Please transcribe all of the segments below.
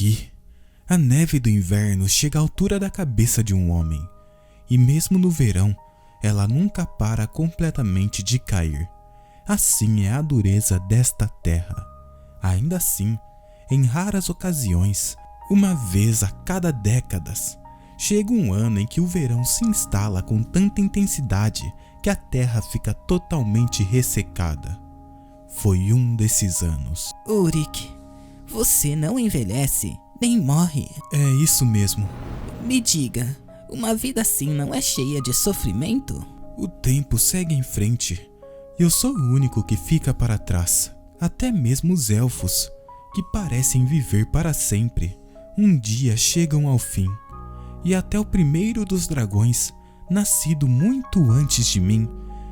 Aqui, a neve do inverno chega à altura da cabeça de um homem, e mesmo no verão, ela nunca para completamente de cair. Assim é a dureza desta terra. Ainda assim, em raras ocasiões, uma vez a cada décadas, chega um ano em que o verão se instala com tanta intensidade que a terra fica totalmente ressecada. Foi um desses anos. Ulrich, você não envelhece, nem morre. É isso mesmo. Me diga, uma vida assim não é cheia de sofrimento? O tempo segue em frente. Eu sou o único que fica para trás. Até mesmo os elfos, que parecem viver para sempre, um dia chegam ao fim. E até o primeiro dos dragões, nascido muito antes de mim,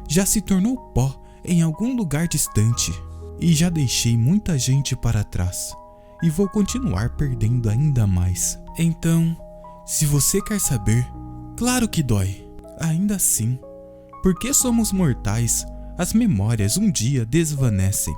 já se tornou pó em algum lugar distante. E já deixei muita gente para trás. E vou continuar perdendo ainda mais. Então, se você quer saber, claro que dói. Ainda assim, porque somos mortais, as memórias um dia desvanecem.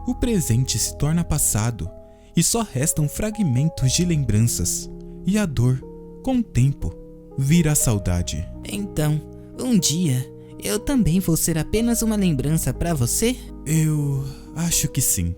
O presente se torna passado e só restam fragmentos de lembranças. E a dor, com o tempo, vira saudade. Então, um dia, eu também vou ser apenas uma lembrança pra você? Eu acho que sim.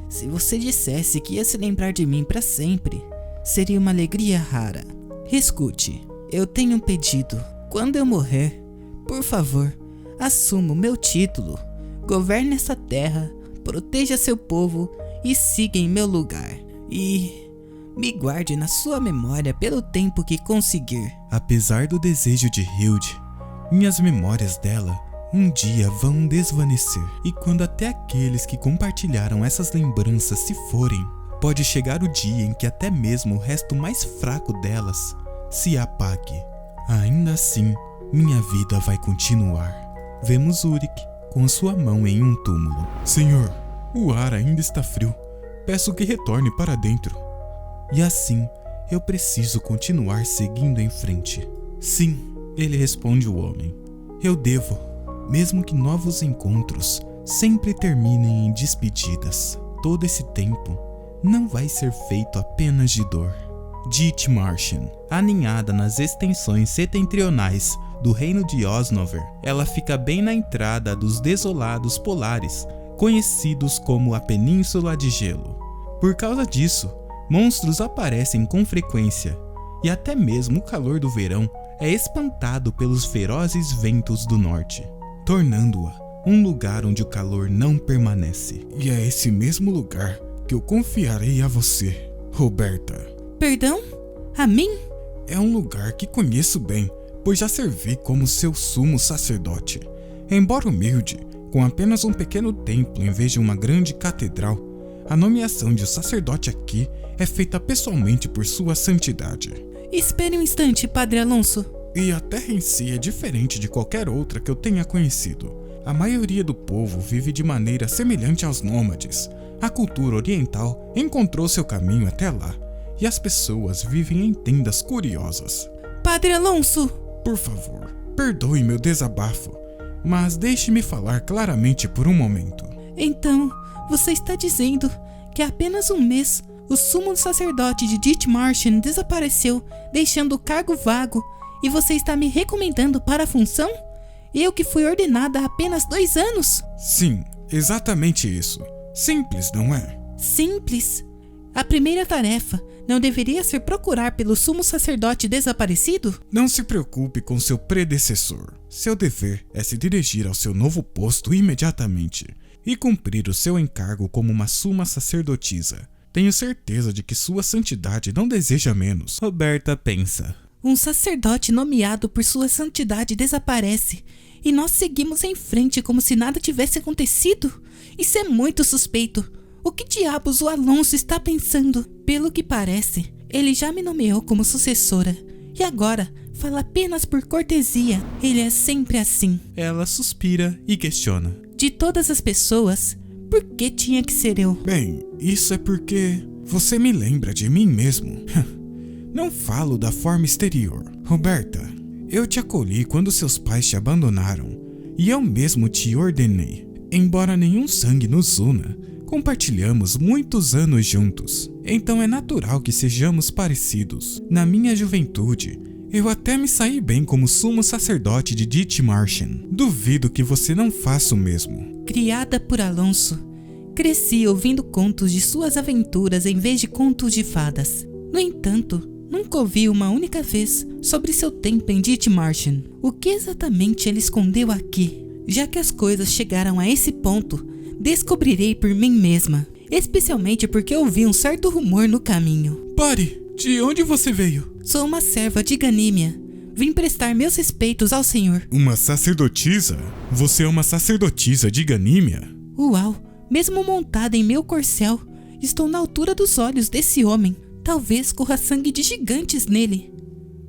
Se você dissesse que ia se lembrar de mim pra sempre, seria uma alegria rara. Escute, eu tenho um pedido. Quando eu morrer, por favor, assuma o meu título, governe essa terra, proteja seu povo e siga em meu lugar. E me guarde na sua memória pelo tempo que conseguir. Apesar do desejo de Hilde, minhas memórias dela um dia vão desvanecer. E quando até aqueles que compartilharam essas lembranças se forem, pode chegar o dia em que até mesmo o resto mais fraco delas se apague. Ainda assim, minha vida vai continuar. Vemos Ulrich com sua mão em um túmulo. Senhor, o ar ainda está frio. Peço que retorne para dentro. E assim, eu preciso continuar seguindo em frente. Sim, ele responde o homem. Eu devo, mesmo que novos encontros sempre terminem em despedidas. Todo esse tempo não vai ser feito apenas de dor. Dithmarschen, aninhada nas extensões setentrionais do reino de Osnover, ela fica bem na entrada dos desolados polares, conhecidos como a Península de Gelo. Por causa disso, monstros aparecem com frequência, e até mesmo o calor do verão é espantado pelos ferozes ventos do norte, tornando-a um lugar onde o calor não permanece. E é esse mesmo lugar que eu confiarei a você, Roberta. Perdão? A mim? É um lugar que conheço bem, pois já servi como seu sumo sacerdote. Embora humilde, com apenas um pequeno templo em vez de uma grande catedral, a nomeação de um sacerdote aqui é feita pessoalmente por sua santidade. Espere um instante, Padre Alonso. E a terra em si é diferente de qualquer outra que eu tenha conhecido. A maioria do povo vive de maneira semelhante aos nômades. A cultura oriental encontrou seu caminho até lá, e as pessoas vivem em tendas curiosas. Padre Alonso! Por favor, perdoe meu desabafo, mas deixe-me falar claramente por um momento. Então, você está dizendo que há apenas um mês o sumo sacerdote de Dithmarschen desapareceu, deixando o cargo vago, e você está me recomendando para a função? Eu que fui ordenada há apenas 2 anos? Sim, exatamente isso. Simples, não é? Simples? A primeira tarefa não deveria ser procurar pelo sumo sacerdote desaparecido? Não se preocupe com seu predecessor. Seu dever é se dirigir ao seu novo posto imediatamente e cumprir o seu encargo como uma suma sacerdotisa. Tenho certeza de que sua santidade não deseja menos. Roberta pensa. Um sacerdote nomeado por sua santidade desaparece e nós seguimos em frente como se nada tivesse acontecido? Isso é muito suspeito. O que diabos o Alonso está pensando? Pelo que parece, ele já me nomeou como sucessora. E agora, fala apenas por cortesia. Ele é sempre assim. Ela suspira e questiona. De todas as pessoas, por que tinha que ser eu? Bem, isso é porque você me lembra de mim mesmo. Não falo da forma exterior. Roberta, eu te acolhi quando seus pais te abandonaram. E eu mesmo te ordenei. Embora nenhum sangue nos una, Compartilhamos muitos anos juntos, então é natural que sejamos parecidos. Na minha juventude, eu até me saí bem como sumo sacerdote de Dithmarschen. Duvido que você não faça o mesmo. Criada por Alonso, cresci ouvindo contos de suas aventuras em vez de contos de fadas. No entanto, nunca ouvi uma única vez sobre seu tempo em Dithmarschen. O que exatamente ele escondeu aqui? Já que as coisas chegaram a esse ponto, descobrirei por mim mesma, especialmente porque ouvi um certo rumor no caminho. Pare! De onde você veio? Sou uma serva de Ganímia. Vim prestar meus respeitos ao senhor. Uma sacerdotisa? Você é uma sacerdotisa de Ganímia? Uau! Mesmo montada em meu corcel, estou na altura dos olhos desse homem. Talvez corra sangue de gigantes nele.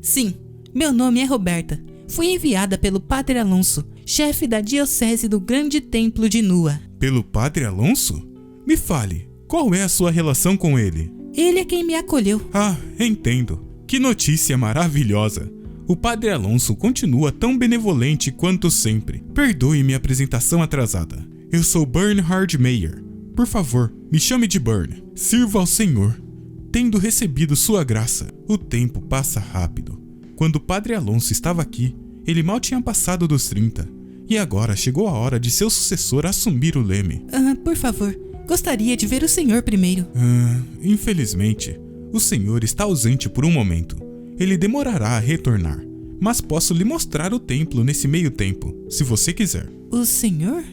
Sim, meu nome é Roberta. Fui enviada pelo Padre Alonso, chefe da diocese do Grande Templo de Nua. Pelo Padre Alonso? Me fale, qual é a sua relação com ele? Ele é quem me acolheu. Ah, entendo. Que notícia maravilhosa. O Padre Alonso continua tão benevolente quanto sempre. Perdoe minha apresentação atrasada. Eu sou Bernhard Meyer. Por favor, me chame de Bern. Sirva ao Senhor. Tendo recebido sua graça, o tempo passa rápido. Quando o Padre Alonso estava aqui, ele mal tinha passado dos 30. E agora chegou a hora de seu sucessor assumir o leme. Por favor, gostaria de ver o senhor primeiro. Infelizmente, o senhor está ausente por um momento. Ele demorará a retornar, mas posso lhe mostrar o templo nesse meio tempo, se você quiser. O senhor?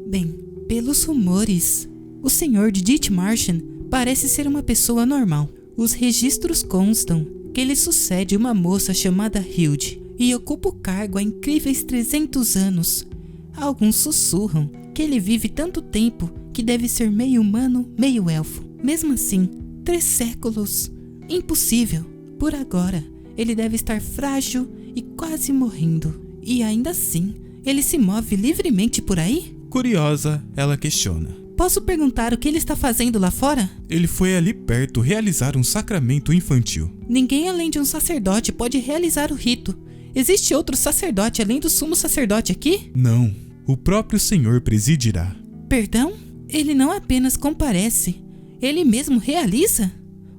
Bem, pelos rumores, o senhor de Dithmarschen parece ser uma pessoa normal. Os registros constam que ele sucede uma moça chamada Hilde e ocupa o cargo há incríveis 300 anos. Alguns sussurram que ele vive tanto tempo que deve ser meio humano, meio elfo. Mesmo assim, 3 séculos. Impossível. Por agora, ele deve estar frágil e quase morrendo. E ainda assim, ele se move livremente por aí? Curiosa, ela questiona. Posso perguntar o que ele está fazendo lá fora? Ele foi ali perto realizar um sacramento infantil. Ninguém além de um sacerdote pode realizar o rito. Existe outro sacerdote além do sumo sacerdote aqui? Não, o próprio Senhor presidirá. Perdão? Ele não apenas comparece, ele mesmo realiza?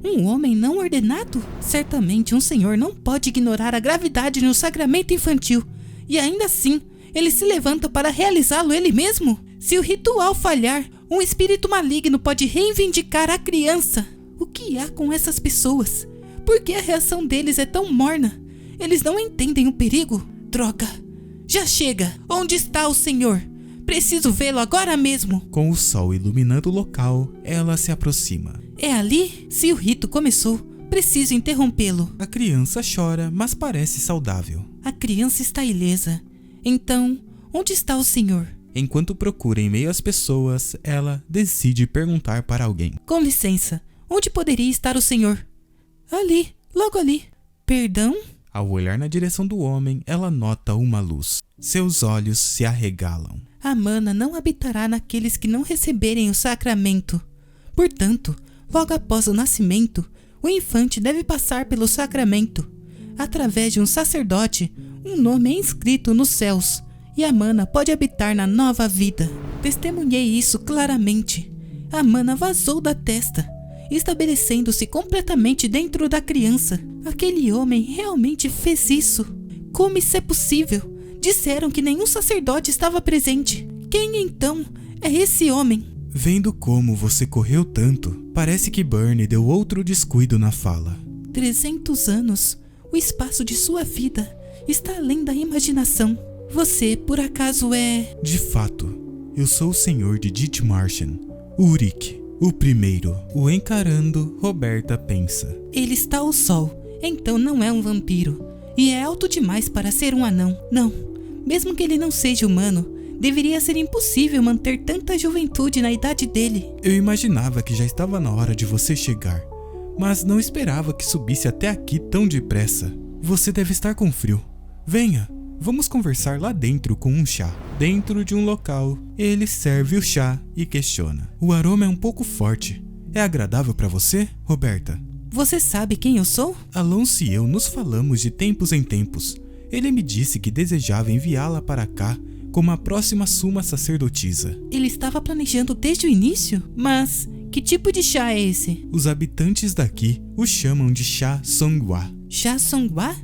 Um homem não ordenado? Certamente um senhor não pode ignorar a gravidade de um sacramento infantil. E ainda assim, ele se levanta para realizá-lo ele mesmo? Se o ritual falhar, um espírito maligno pode reivindicar a criança. O que há com essas pessoas? Por que a reação deles é tão morna? Eles não entendem o perigo? Droga! Já chega! Onde está o senhor? Preciso vê-lo agora mesmo! Com o sol iluminando o local, ela se aproxima. É ali? Se o rito começou, preciso interrompê-lo. A criança chora, mas parece saudável. A criança está ilesa. Então, onde está o senhor? Enquanto procura em meio às pessoas, ela decide perguntar para alguém. Com licença, onde poderia estar o senhor? Ali, logo ali. Perdão? Ao olhar na direção do homem, ela nota uma luz. Seus olhos se arregalam. A mana não habitará naqueles que não receberem o sacramento. Portanto, logo após o nascimento, o infante deve passar pelo sacramento. Através de um sacerdote, um nome é inscrito nos céus, e a mana pode habitar na nova vida. Testemunhei isso claramente. A mana vazou da testa, estabelecendo-se completamente dentro da criança. Aquele homem realmente fez isso. Como isso é possível? Disseram que nenhum sacerdote estava presente. Quem então é esse homem? Vendo como você correu tanto, parece que Bernie deu outro descuido na fala. 300 anos. O espaço de sua vida está além da imaginação. Você, por acaso, é... De fato, eu sou o senhor de Dithmarschen, Ulrich, o primeiro. O encarando, Roberta pensa. Ele está ao sol, então não é um vampiro. E é alto demais para ser um anão. Não, mesmo que ele não seja humano, deveria ser impossível manter tanta juventude na idade dele. Eu imaginava que já estava na hora de você chegar, mas não esperava que subisse até aqui tão depressa. Você deve estar com frio. Venha, vamos conversar lá dentro com um chá. Dentro de um local, ele serve o chá e questiona. O aroma é um pouco forte. É agradável para você, Roberta? Você sabe quem eu sou? Alonso e eu nos falamos de tempos em tempos. Ele me disse que desejava enviá-la para cá como a próxima suma sacerdotisa. Ele estava planejando desde o início? Mas que tipo de chá é esse? Os habitantes daqui o chamam de chá Songhua. Chá Songhua?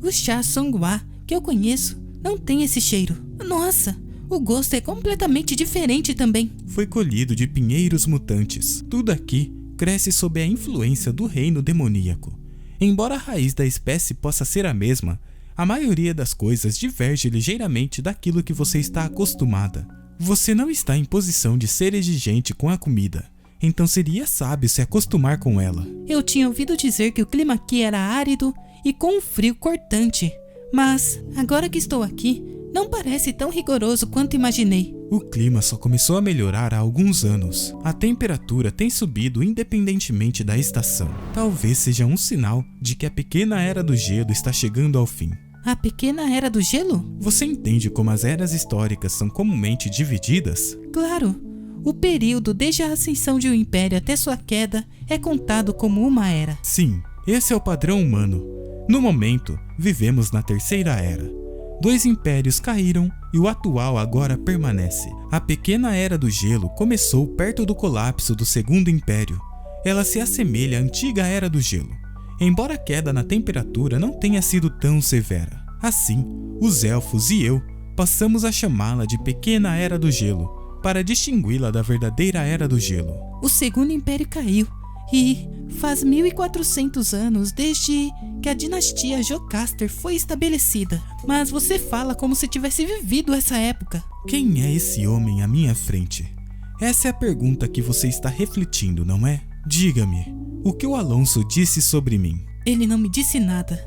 O chá Songhua que eu conheço não tem esse cheiro. Nossa, o gosto é completamente diferente também. Foi colhido de pinheiros mutantes. Tudo aqui cresce sob a influência do reino demoníaco. Embora a raiz da espécie possa ser a mesma, a maioria das coisas diverge ligeiramente daquilo que você está acostumada. Você não está em posição de ser exigente com a comida, então seria sábio se acostumar com ela. Eu tinha ouvido dizer que o clima aqui era árido e com um frio cortante, mas agora que estou aqui, não parece tão rigoroso quanto imaginei. O clima só começou a melhorar há alguns anos. A temperatura tem subido independentemente da estação. Talvez seja um sinal de que a pequena era do gelo está chegando ao fim. A pequena era do gelo? Você entende como as eras históricas são comumente divididas? Claro. O período desde a ascensão de um império até sua queda é contado como uma era. Sim, esse é o padrão humano. No momento, vivemos na terceira era. 2 impérios caíram e o atual agora permanece. A pequena era do gelo começou perto do colapso do segundo império. Ela se assemelha à antiga era do gelo, embora a queda na temperatura não tenha sido tão severa. Assim, os elfos e eu passamos a chamá-la de pequena era do gelo, para distingui-la da verdadeira era do gelo. O segundo império caiu e faz 1400 anos desde que a dinastia Jocasta foi estabelecida. Mas você fala como se tivesse vivido essa época. Quem é esse homem à minha frente? Essa é a pergunta que você está refletindo, não é? Diga-me, o que o Alonso disse sobre mim? Ele não me disse nada,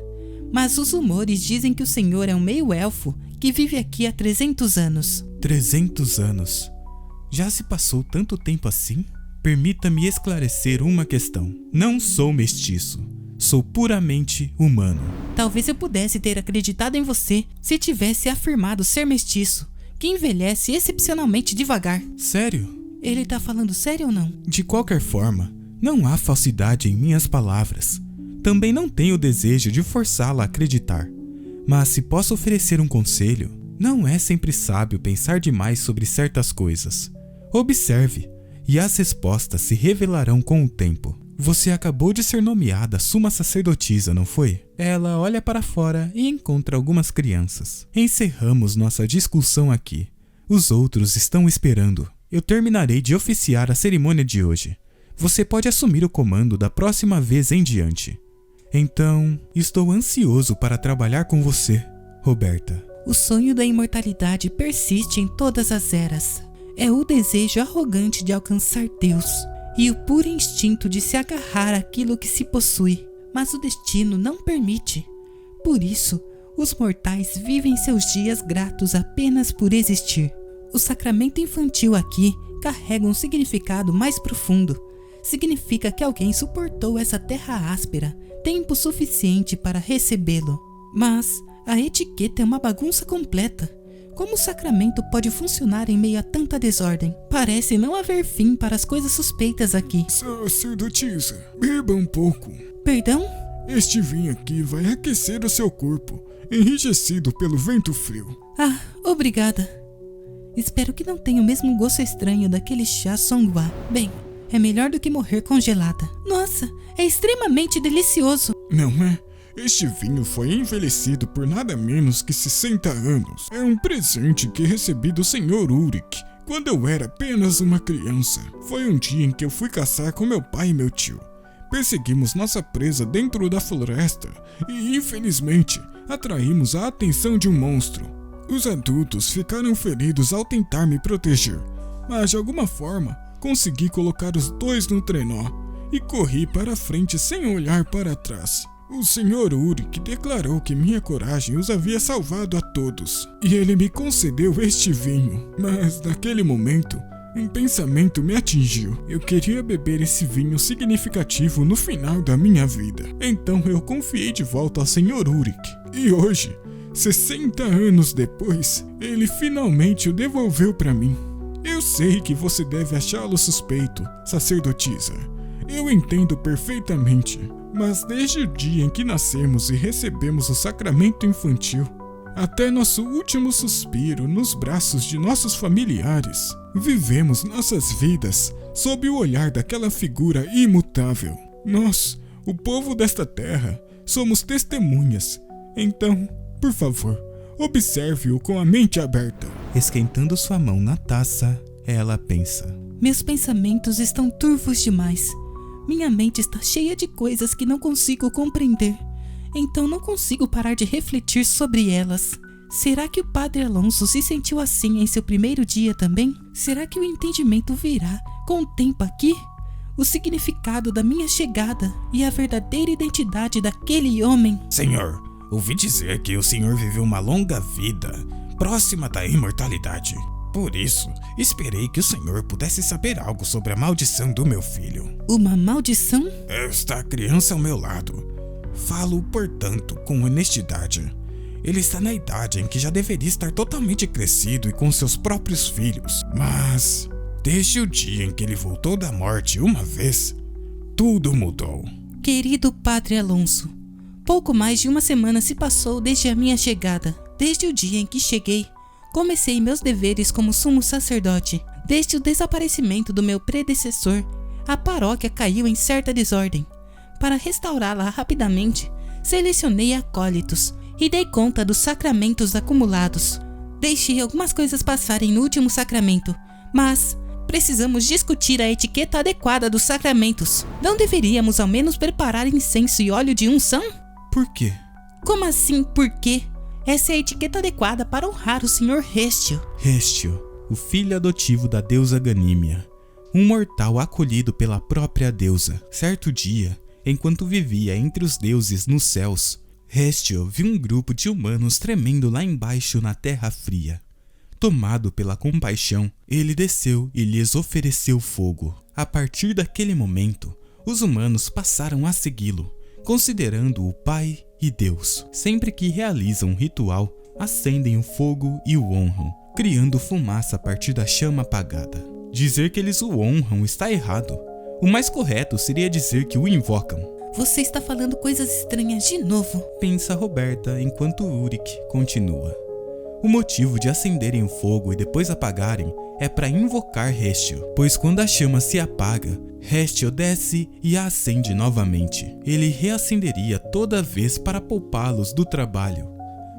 mas os rumores dizem que o senhor é um meio-elfo que vive aqui há 300 anos. 300 anos? Já se passou tanto tempo assim? Permita-me esclarecer uma questão. Não sou mestiço. Sou puramente humano. Talvez eu pudesse ter acreditado em você se tivesse afirmado ser mestiço, que envelhece excepcionalmente devagar. Sério? Ele tá falando sério ou não? De qualquer forma, não há falsidade em minhas palavras. Também não tenho desejo de forçá-la a acreditar. Mas se posso oferecer um conselho, não é sempre sábio pensar demais sobre certas coisas. Observe, e as respostas se revelarão com o tempo. Você acabou de ser nomeada suma sacerdotisa, não foi? Ela olha para fora e encontra algumas crianças. Encerramos nossa discussão aqui. Os outros estão esperando. Eu terminarei de oficiar a cerimônia de hoje. Você pode assumir o comando da próxima vez em diante. Então, estou ansioso para trabalhar com você, Roberta. O sonho da imortalidade persiste em todas as eras. É o desejo arrogante de alcançar Deus e o puro instinto de se agarrar àquilo que se possui, mas o destino não permite. Por isso, os mortais vivem seus dias gratos apenas por existir. O sacramento infantil aqui carrega um significado mais profundo. Significa que alguém suportou essa terra áspera tempo suficiente para recebê-lo. Mas a etiqueta é uma bagunça completa. Como o sacramento pode funcionar em meio a tanta desordem? Parece não haver fim para as coisas suspeitas aqui. Sacerdotisa, beba um pouco. Perdão? Este vinho aqui vai aquecer o seu corpo, enrijecido pelo vento frio. Ah, obrigada. Espero que não tenha o mesmo gosto estranho daquele chá Songhua. Bem, é melhor do que morrer congelada. Nossa, é extremamente delicioso. Não é? Este vinho foi envelhecido por nada menos que 60 anos. É um presente que recebi do Sr. Ulrich quando eu era apenas uma criança. Foi um dia em que eu fui caçar com meu pai e meu tio. Perseguimos nossa presa dentro da floresta e, infelizmente, atraímos a atenção de um monstro. Os adultos ficaram feridos ao tentar me proteger, mas de alguma forma consegui colocar os dois no trenó e corri para a frente sem olhar para trás. O Sr. Ulrich declarou que minha coragem os havia salvado a todos, e ele me concedeu este vinho. Mas naquele momento, um pensamento me atingiu. Eu queria beber esse vinho significativo no final da minha vida. Então eu confiei de volta ao Sr. Ulrich. E hoje, 60 anos depois, ele finalmente o devolveu para mim. Eu sei que você deve achá-lo suspeito, sacerdotisa. Eu entendo perfeitamente. Mas desde o dia em que nascemos e recebemos o sacramento infantil, até nosso último suspiro nos braços de nossos familiares. Vivemos nossas vidas sob o olhar daquela figura imutável. Nós, o povo desta terra, somos testemunhas. Então, por favor, observe-o com a mente aberta. Esquentando sua mão na taça, ela pensa. Meus pensamentos estão turvos demais. Minha mente está cheia de coisas que não consigo compreender. Então não consigo parar de refletir sobre elas. Será que o Padre Alonso se sentiu assim em seu primeiro dia também? Será que o entendimento virá com o tempo aqui? O significado da minha chegada e a verdadeira identidade daquele homem? Senhor, ouvi dizer que o senhor viveu uma longa vida, próxima da imortalidade. Por isso, esperei que o senhor pudesse saber algo sobre a maldição do meu filho. Uma maldição? Esta criança ao meu lado. Falo, portanto, com honestidade. Ele está na idade em que já deveria estar totalmente crescido e com seus próprios filhos. Mas, desde o dia em que ele voltou da morte uma vez, tudo mudou. Querido Padre Alonso, pouco mais de uma semana se passou desde a minha chegada. Desde o dia em que cheguei, comecei meus deveres como sumo sacerdote. Desde o desaparecimento do meu predecessor, a paróquia caiu em certa desordem. Para restaurá-la rapidamente, selecionei acólitos e dei conta dos sacramentos acumulados. Deixei algumas coisas passarem no último sacramento, mas precisamos discutir a etiqueta adequada dos sacramentos. Não deveríamos ao menos preparar incenso e óleo de unção? Por quê? Como assim, por quê? Essa é a etiqueta adequada para honrar o Sr. Restio. Restio, o filho adotivo da deusa Ganímia, um mortal acolhido pela própria deusa. Certo dia, enquanto vivia entre os deuses nos céus, Restio viu um grupo de humanos tremendo lá embaixo na terra fria. Tomado pela compaixão, ele desceu e lhes ofereceu fogo. A partir daquele momento, os humanos passaram a segui-lo, considerando-o Pai e Deus. Sempre que realizam um ritual, acendem o fogo e o honram, criando fumaça a partir da chama apagada. Dizer que eles o honram está errado. O mais correto seria dizer que o invocam. Você está falando coisas estranhas de novo, pensa Roberta enquanto Ulrich continua. O motivo de acenderem o fogo e depois apagarem é para invocar Restio, pois quando a chama se apaga, Restio desce e a acende novamente. Ele reacenderia toda vez para poupá-los do trabalho,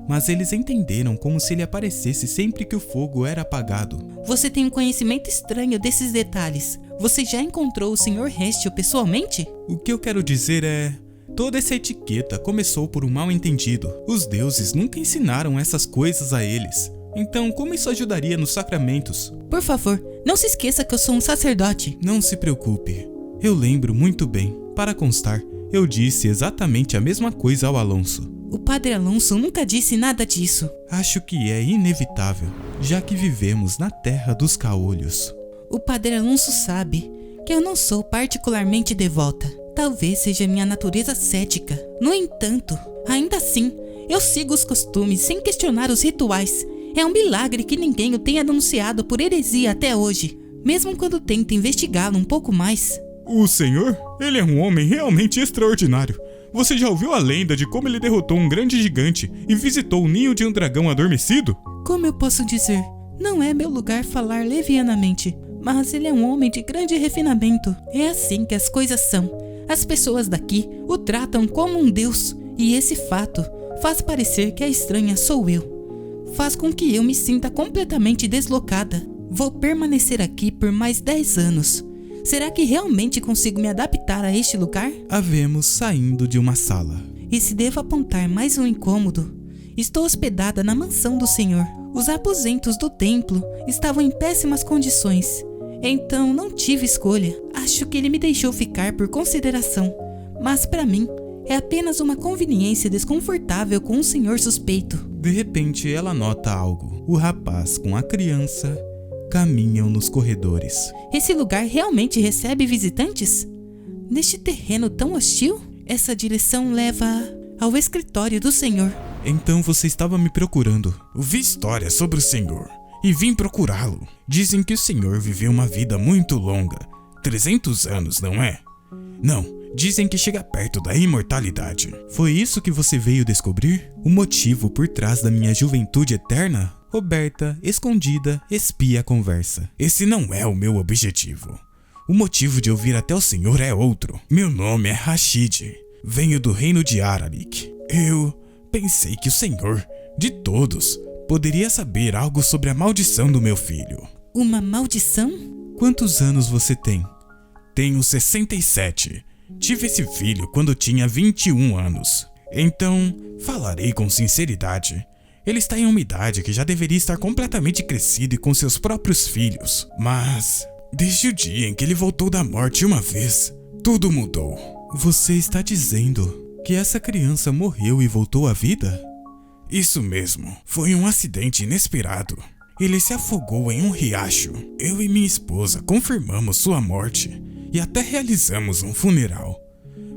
mas eles entenderam como se ele aparecesse sempre que o fogo era apagado. Você tem um conhecimento estranho desses detalhes. Você já encontrou o Sr. Restio pessoalmente? O que eu quero dizer é... toda essa etiqueta começou por um mal-entendido. Os deuses nunca ensinaram essas coisas a eles. Então, como isso ajudaria nos sacramentos? Por favor, não se esqueça que eu sou um sacerdote. Não se preocupe. Eu lembro muito bem. Para constar, eu disse exatamente a mesma coisa ao Alonso. O Padre Alonso nunca disse nada disso. Acho que é inevitável, já que vivemos na terra dos caolhos. O Padre Alonso sabe que eu não sou particularmente devota. Talvez seja minha natureza cética. No entanto, ainda assim, eu sigo os costumes sem questionar os rituais. É um milagre que ninguém o tenha denunciado por heresia até hoje, mesmo quando tento investigá-lo um pouco mais. O senhor? Ele é um homem realmente extraordinário. Você já ouviu a lenda de como ele derrotou um grande gigante e visitou o ninho de um dragão adormecido? Como eu posso dizer? Não é meu lugar falar levianamente, mas ele é um homem de grande refinamento. É assim que as coisas são. As pessoas daqui o tratam como um deus, e esse fato faz parecer que a estranha sou eu. Faz com que eu me sinta completamente deslocada. Vou permanecer aqui por mais 10 anos. Será que realmente consigo me adaptar a este lugar? A vemos saindo de uma sala. E se devo apontar mais um incômodo, estou hospedada na mansão do Senhor. Os aposentos do templo estavam em péssimas condições. Então não tive escolha. Acho que ele me deixou ficar por consideração. Mas para mim, é apenas uma conveniência desconfortável com um senhor suspeito. De repente ela nota algo. O rapaz com a criança caminham nos corredores. Esse lugar realmente recebe visitantes? Neste terreno tão hostil? Essa direção leva ao escritório do senhor. Então você estava me procurando. Ouvi histórias sobre o senhor e vim procurá-lo. Dizem que o senhor viveu uma vida muito longa. 300 anos, não é? Não, Dizem que chega perto da imortalidade. Foi isso que você veio descobrir? O motivo por trás da minha juventude eterna? Roberta, escondida, espia a conversa. Esse não é o meu objetivo. O motivo de eu vir até o senhor é outro. Meu nome é Rashid. Venho do reino de Ararik. Eu pensei que o senhor, de todos, poderia saber algo sobre a maldição do meu filho. Uma maldição? Quantos anos você tem? Tenho 67. Tive esse filho quando tinha 21 anos. Então, falarei com sinceridade. Ele está em uma idade que já deveria estar completamente crescido e com seus próprios filhos. Mas, desde o dia em que ele voltou da morte uma vez, tudo mudou. Você está dizendo que essa criança morreu e voltou à vida? Isso mesmo. Foi um acidente inesperado. Ele se afogou em um riacho. Eu e minha esposa confirmamos sua morte e até realizamos um funeral.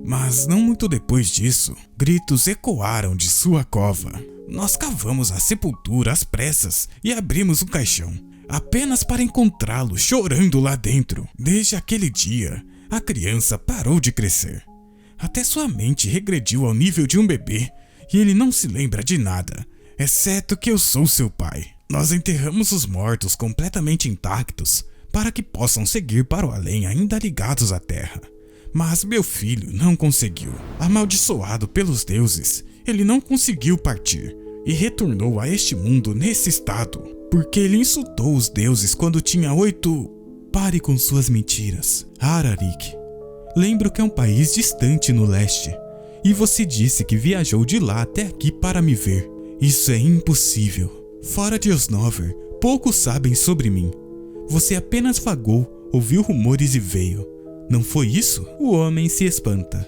Mas não muito depois disso, gritos ecoaram de sua cova. Nós cavamos a sepultura às pressas e abrimos o caixão, apenas para encontrá-lo chorando lá dentro. Desde aquele dia, a criança parou de crescer. Até sua mente regrediu ao nível de um bebê e ele não se lembra de nada, exceto que eu sou seu pai. Nós enterramos os mortos completamente intactos para que possam seguir para o além ainda ligados à terra. Mas meu filho não conseguiu. Amaldiçoado pelos deuses, ele não conseguiu partir e retornou a este mundo nesse estado, porque ele insultou os deuses quando tinha 8... Pare com suas mentiras. Ararik. Lembro que é um país distante no leste, e você disse que viajou de lá até aqui para me ver. Isso é impossível. Fora de Osnover, poucos sabem sobre mim. Você apenas vagou, ouviu rumores e veio. Não foi isso? O homem se espanta.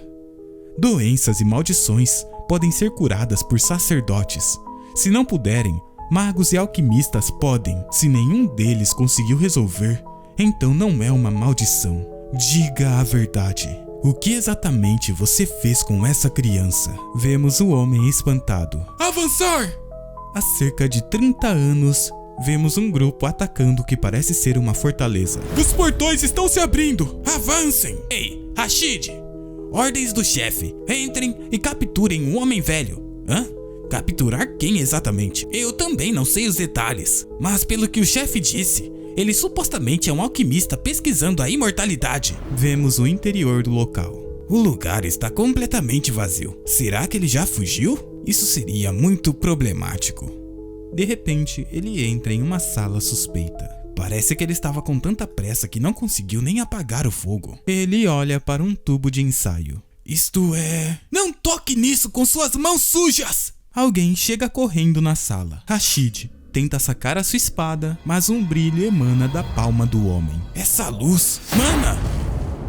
Doenças e maldições podem ser curadas por sacerdotes. Se não puderem, magos e alquimistas podem. Se nenhum deles conseguiu resolver, então não é uma maldição. Diga a verdade. O que exatamente você fez com essa criança? Vemos o homem espantado. Avançar! Há cerca de 30 anos, vemos um grupo atacando o que parece ser uma fortaleza. Os portões estão se abrindo! Avancem! Ei, Rashid! Ordens do chefe. Entrem e capturem um homem velho. Hã? Capturar quem exatamente? Eu também não sei os detalhes, mas pelo que o chefe disse, ele supostamente é um alquimista pesquisando a imortalidade. Vemos o interior do local. O lugar está completamente vazio. Será que ele já fugiu? Isso seria muito problemático. De repente, ele entra em uma sala suspeita. Parece que ele estava com tanta pressa que não conseguiu nem apagar o fogo. Ele olha para um tubo de ensaio. Isto é... Não toque nisso com suas mãos sujas! Alguém chega correndo na sala. Rashid tenta sacar a sua espada, mas um brilho emana da palma do homem. Essa luz... Mana!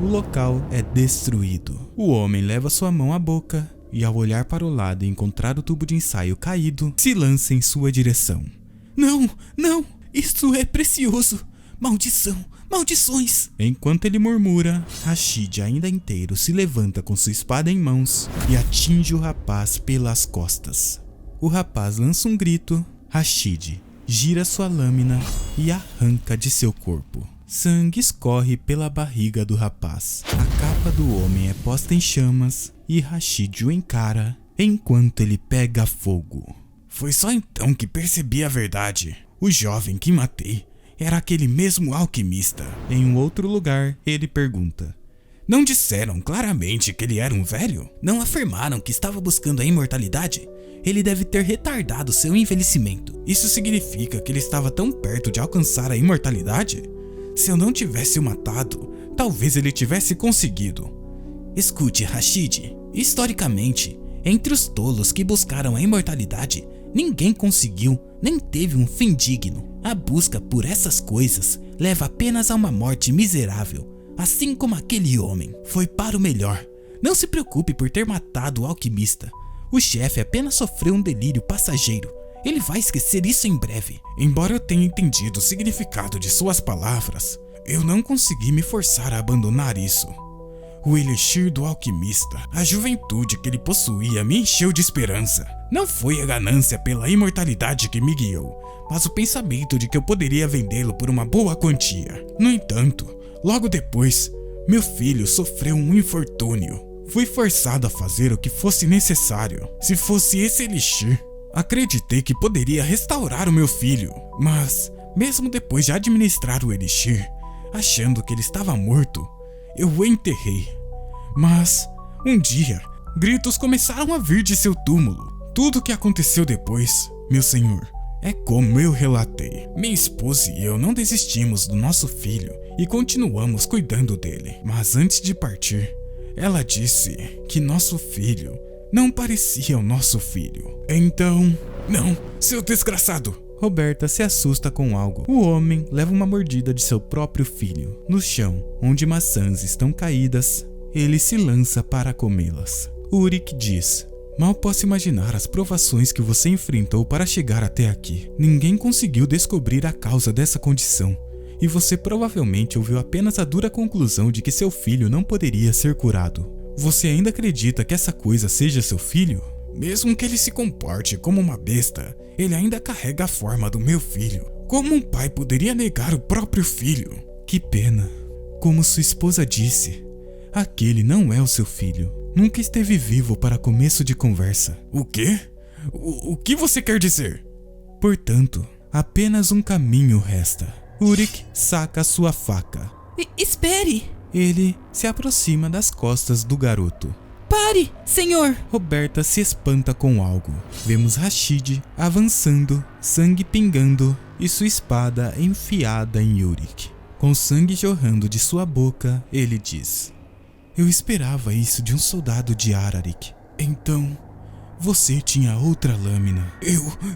O local é destruído. O homem leva sua mão à boca e, ao olhar para o lado e encontrar o tubo de ensaio caído, se lança em sua direção. Não, não! Isso é precioso! Maldição! Maldições! Enquanto ele murmura, Rashid, ainda inteiro, se levanta com sua espada em mãos e atinge o rapaz pelas costas. O rapaz lança um grito. Rashid gira sua lâmina e arranca de seu corpo. Sangue escorre pela barriga do rapaz. A capa do homem é posta em chamas e Rashid o encara enquanto ele pega fogo. Foi só então que percebi a verdade. O jovem que matei era aquele mesmo alquimista. Em um outro lugar, ele pergunta: não disseram claramente que ele era um velho? Não afirmaram que estava buscando a imortalidade? Ele deve ter retardado seu envelhecimento. Isso significa que ele estava tão perto de alcançar a imortalidade? Se eu não tivesse o matado, talvez ele tivesse conseguido. Escute, Rashid. Historicamente, entre os tolos que buscaram a imortalidade, ninguém conseguiu, nem teve um fim digno. A busca por essas coisas leva apenas a uma morte miserável, assim como aquele homem. Foi para o melhor. Não se preocupe por ter matado o alquimista. O chefe apenas sofreu um delírio passageiro. Ele vai esquecer isso em breve. Embora eu tenha entendido o significado de suas palavras, eu não consegui me forçar a abandonar isso. O elixir do alquimista, a juventude que ele possuía, me encheu de esperança. Não foi a ganância pela imortalidade que me guiou, mas o pensamento de que eu poderia vendê-lo por uma boa quantia. No entanto, logo depois, Meu filho sofreu um infortúnio. Fui forçado a fazer o que fosse necessário. Se fosse esse elixir, acreditei que poderia restaurar o meu filho. Mas, mesmo depois de administrar o elixir, achando que ele estava morto, eu o enterrei. Mas, um dia, gritos começaram a vir de seu túmulo. Tudo o que aconteceu depois, meu senhor, é como eu relatei. Minha esposa e eu não desistimos do nosso filho e continuamos cuidando dele. Mas antes de partir, ela disse que nosso filho não parecia o nosso filho. Então, não, seu desgraçado! Roberta se assusta com algo. O homem leva uma mordida de seu próprio filho. No chão, onde maçãs estão caídas, ele se lança para comê-las. Uric diz: mal posso imaginar as provações que você enfrentou para chegar até aqui. Ninguém conseguiu descobrir a causa dessa condição, e você provavelmente ouviu apenas a dura conclusão de que seu filho não poderia ser curado. Você ainda acredita que essa coisa seja seu filho? Mesmo que ele se comporte como uma besta, ele ainda carrega a forma do meu filho. Como um pai poderia negar o próprio filho? Que pena. Como sua esposa disse, aquele não é o seu filho. Nunca esteve vivo para começo de conversa. O quê? O que você quer dizer? Portanto, apenas um caminho resta. Uric saca sua faca. Espere! Ele se aproxima das costas do garoto. Pare, senhor! Roberta se espanta com algo. Vemos Rashid avançando, sangue pingando e sua espada enfiada em Uric. Com sangue jorrando de sua boca, ele diz: eu esperava isso de um soldado de Ararik. Então, você tinha outra lâmina.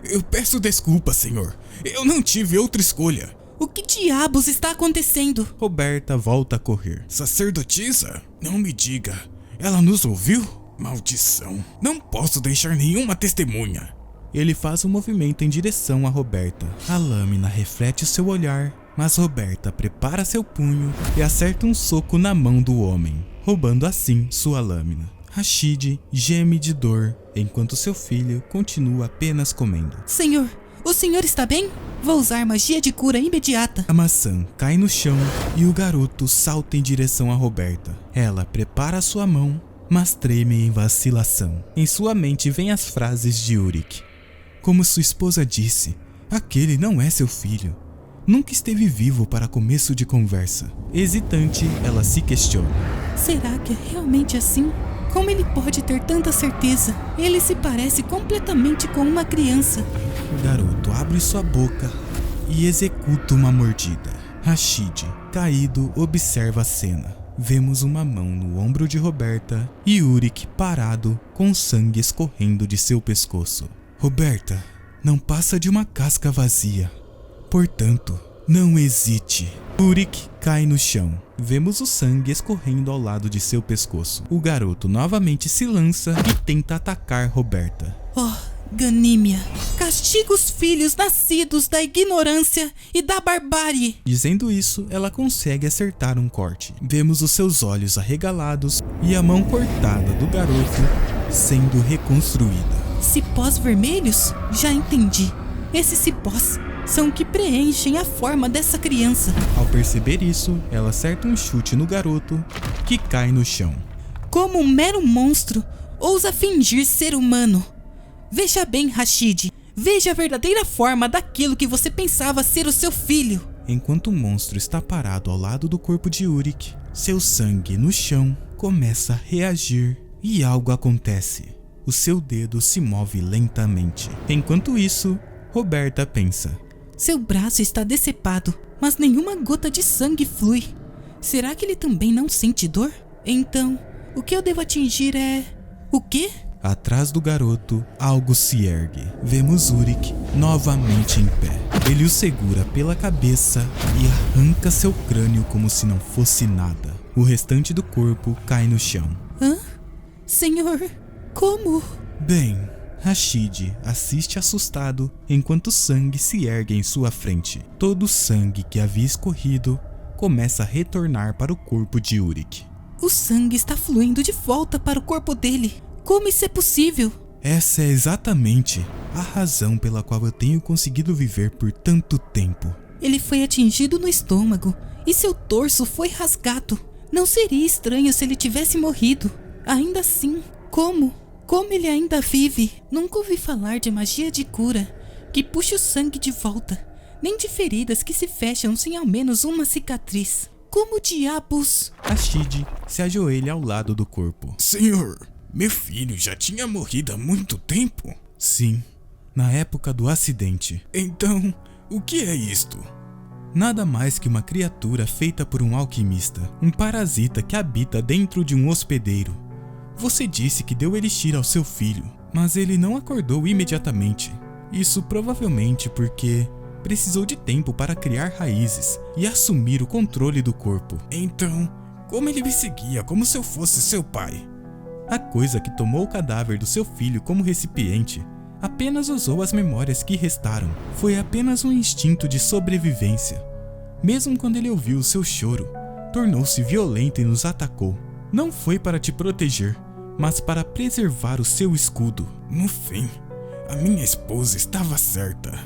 Eu peço desculpa, senhor. Eu não tive outra escolha. O que diabos está acontecendo? Roberta volta a correr. Sacerdotisa? Não me diga. Ela nos ouviu? Maldição. Não posso deixar nenhuma testemunha. Ele faz um movimento em direção a Roberta. A lâmina reflete seu olhar, mas Roberta prepara seu punho e acerta um soco na mão do homem, roubando assim sua lâmina. Rashid geme de dor, enquanto seu filho continua apenas comendo. Senhor, o senhor está bem? Vou usar magia de cura imediata. A maçã cai no chão e o garoto salta em direção a Roberta. Ela prepara sua mão, mas treme em vacilação. Em sua mente vêm as frases de Uric. Como sua esposa disse, aquele não é seu filho. Nunca esteve vivo para começo de conversa. Hesitante, ela se questiona. Será que é realmente assim? Como ele pode ter tanta certeza? Ele se parece completamente com uma criança. O garoto abre sua boca e executa uma mordida. Rashid, caído, observa a cena. Vemos uma mão no ombro de Roberta e Uric parado, com sangue escorrendo de seu pescoço. Roberta, não passa de uma casca vazia. Portanto, não hesite. Uric cai no chão. Vemos o sangue escorrendo ao lado de seu pescoço. O garoto novamente se lança e tenta atacar Roberta. Oh, Ganímia, castiga os filhos nascidos da ignorância e da barbárie. Dizendo isso, ela consegue acertar um corte. Vemos os seus olhos arregalados e a mão cortada do garoto sendo reconstruída. Cipós vermelhos? Já entendi. Esses cipós são que preenchem a forma dessa criança. Ao perceber isso, ela acerta um chute no garoto, que cai no chão. Como um mero monstro, ousa fingir ser humano. Veja bem, Rashid. Veja a verdadeira forma daquilo que você pensava ser o seu filho. Enquanto o monstro está parado ao lado do corpo de Uric, seu sangue no chão começa a reagir e algo acontece. O seu dedo se move lentamente. Enquanto isso, Roberta pensa: seu braço está decepado, mas nenhuma gota de sangue flui. Será que ele também não sente dor? Então, o que eu devo atingir é... o quê? Atrás do garoto, algo se ergue. Vemos Uric novamente em pé. Ele o segura pela cabeça e arranca seu crânio como se não fosse nada. O restante do corpo cai no chão. Hã? Senhor, como? Bem, Rashid assiste assustado enquanto o sangue se ergue em sua frente. Todo o sangue que havia escorrido começa a retornar para o corpo de Uric. O sangue está fluindo de volta para o corpo dele. Como isso é possível? Essa é exatamente a razão pela qual eu tenho conseguido viver por tanto tempo. Ele foi atingido no estômago e seu torso foi rasgado. Não seria estranho se ele tivesse morrido. Ainda assim, como? Como ele ainda vive? Nunca ouvi falar de magia de cura que puxa o sangue de volta, nem de feridas que se fecham sem ao menos uma cicatriz. Como diabos? Rashid se ajoelha ao lado do corpo. Senhor, meu filho já tinha morrido há muito tempo? Sim, na época do acidente. Então, o que é isto? Nada mais que uma criatura feita por um alquimista, um parasita que habita dentro de um hospedeiro. Você disse que deu elixir ao seu filho, mas ele não acordou imediatamente. Isso provavelmente porque precisou de tempo para criar raízes e assumir o controle do corpo. Então, como ele me seguia como se eu fosse seu pai? A coisa que tomou o cadáver do seu filho como recipiente apenas usou as memórias que restaram. Foi apenas um instinto de sobrevivência. Mesmo quando ele ouviu o seu choro, tornou-se violento e nos atacou. Não foi para te proteger, mas para preservar o seu escudo. No fim, a minha esposa estava certa.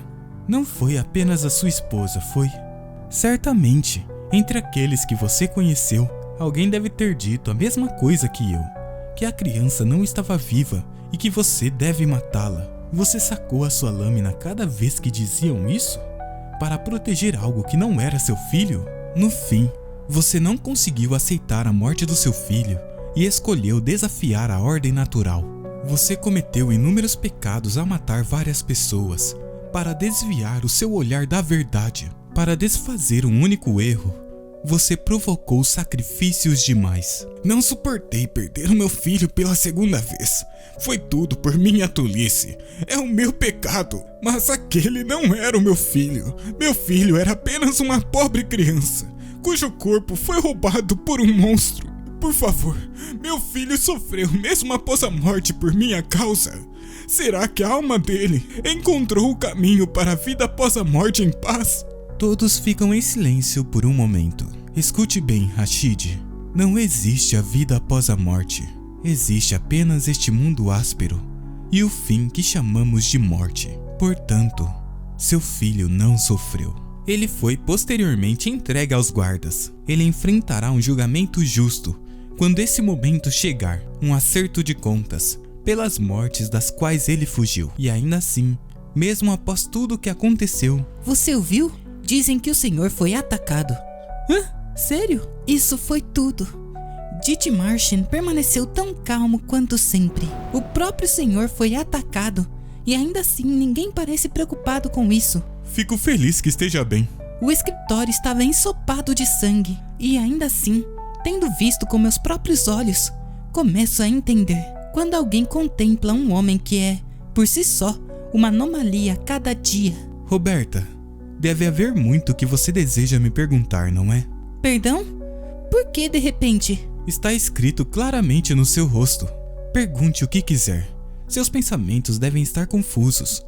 Não foi apenas a sua esposa, foi? Certamente, entre aqueles que você conheceu, alguém deve ter dito a mesma coisa que eu, que a criança não estava viva e que você deve matá-la. Você sacou a sua lâmina cada vez que diziam isso? Para proteger algo que não era seu filho? No fim, você não conseguiu aceitar a morte do seu filho e escolheu desafiar a ordem natural. Você cometeu inúmeros pecados ao matar várias pessoas, para desviar o seu olhar da verdade. Para desfazer um único erro, você provocou sacrifícios demais. Não suportei perder o meu filho pela segunda vez. Foi tudo por minha tolice. É o meu pecado. Mas aquele não era o meu filho. Meu filho era apenas uma pobre criança, cujo corpo foi roubado por um monstro. Por favor, meu filho sofreu mesmo após a morte por minha causa. Será que a alma dele encontrou o caminho para a vida após a morte em paz? Todos ficam em silêncio por um momento. Escute bem, Rashid. Não existe a vida após a morte. Existe apenas este mundo áspero e o fim que chamamos de morte. Portanto, seu filho não sofreu. Ele foi posteriormente entregue aos guardas. Ele enfrentará um julgamento justo quando esse momento chegar, um acerto de contas pelas mortes das quais ele fugiu. E ainda assim, mesmo após tudo o que aconteceu... Você ouviu? Dizem que o senhor foi atacado. Hã? Sério? Isso foi tudo. Dithmarschen permaneceu tão calmo quanto sempre. O próprio senhor foi atacado e ainda assim ninguém parece preocupado com isso. Fico feliz que esteja bem. O escritório estava ensopado de sangue e ainda assim, tendo visto com meus próprios olhos, começo a entender. Quando alguém contempla um homem que é, por si só, uma anomalia a cada dia. Roberta, deve haver muito que você deseja me perguntar, não é? Perdão? Por que de repente? Está escrito claramente no seu rosto. Pergunte o que quiser. Seus pensamentos devem estar confusos.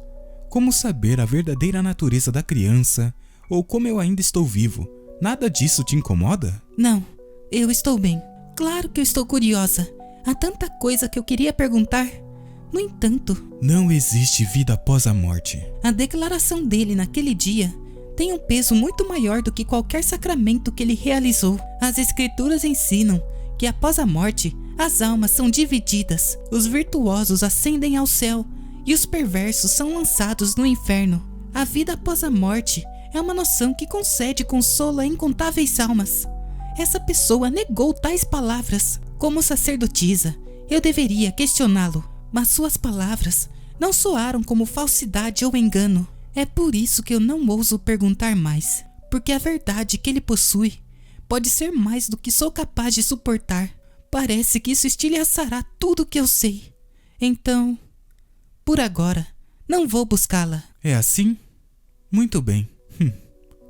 Como saber a verdadeira natureza da criança, ou como eu ainda estou vivo. Nada disso te incomoda? Não, eu estou bem. Claro que eu estou curiosa. Há tanta coisa que eu queria perguntar. No entanto... Não existe vida após a morte. A declaração dele naquele dia tem um peso muito maior do que qualquer sacramento que ele realizou. As escrituras ensinam que após a morte, as almas são divididas. Os virtuosos ascendem ao céu e os perversos são lançados no inferno. A vida após a morte é uma noção que concede consolo a incontáveis almas. Essa pessoa negou tais palavras. Como sacerdotisa, eu deveria questioná-lo, mas suas palavras não soaram como falsidade ou engano. É por isso que eu não ouso perguntar mais, porque a verdade que ele possui pode ser mais do que sou capaz de suportar. Parece que isso estilhaçará tudo o que eu sei. Então, por agora, não vou buscá-la. É assim? Muito bem.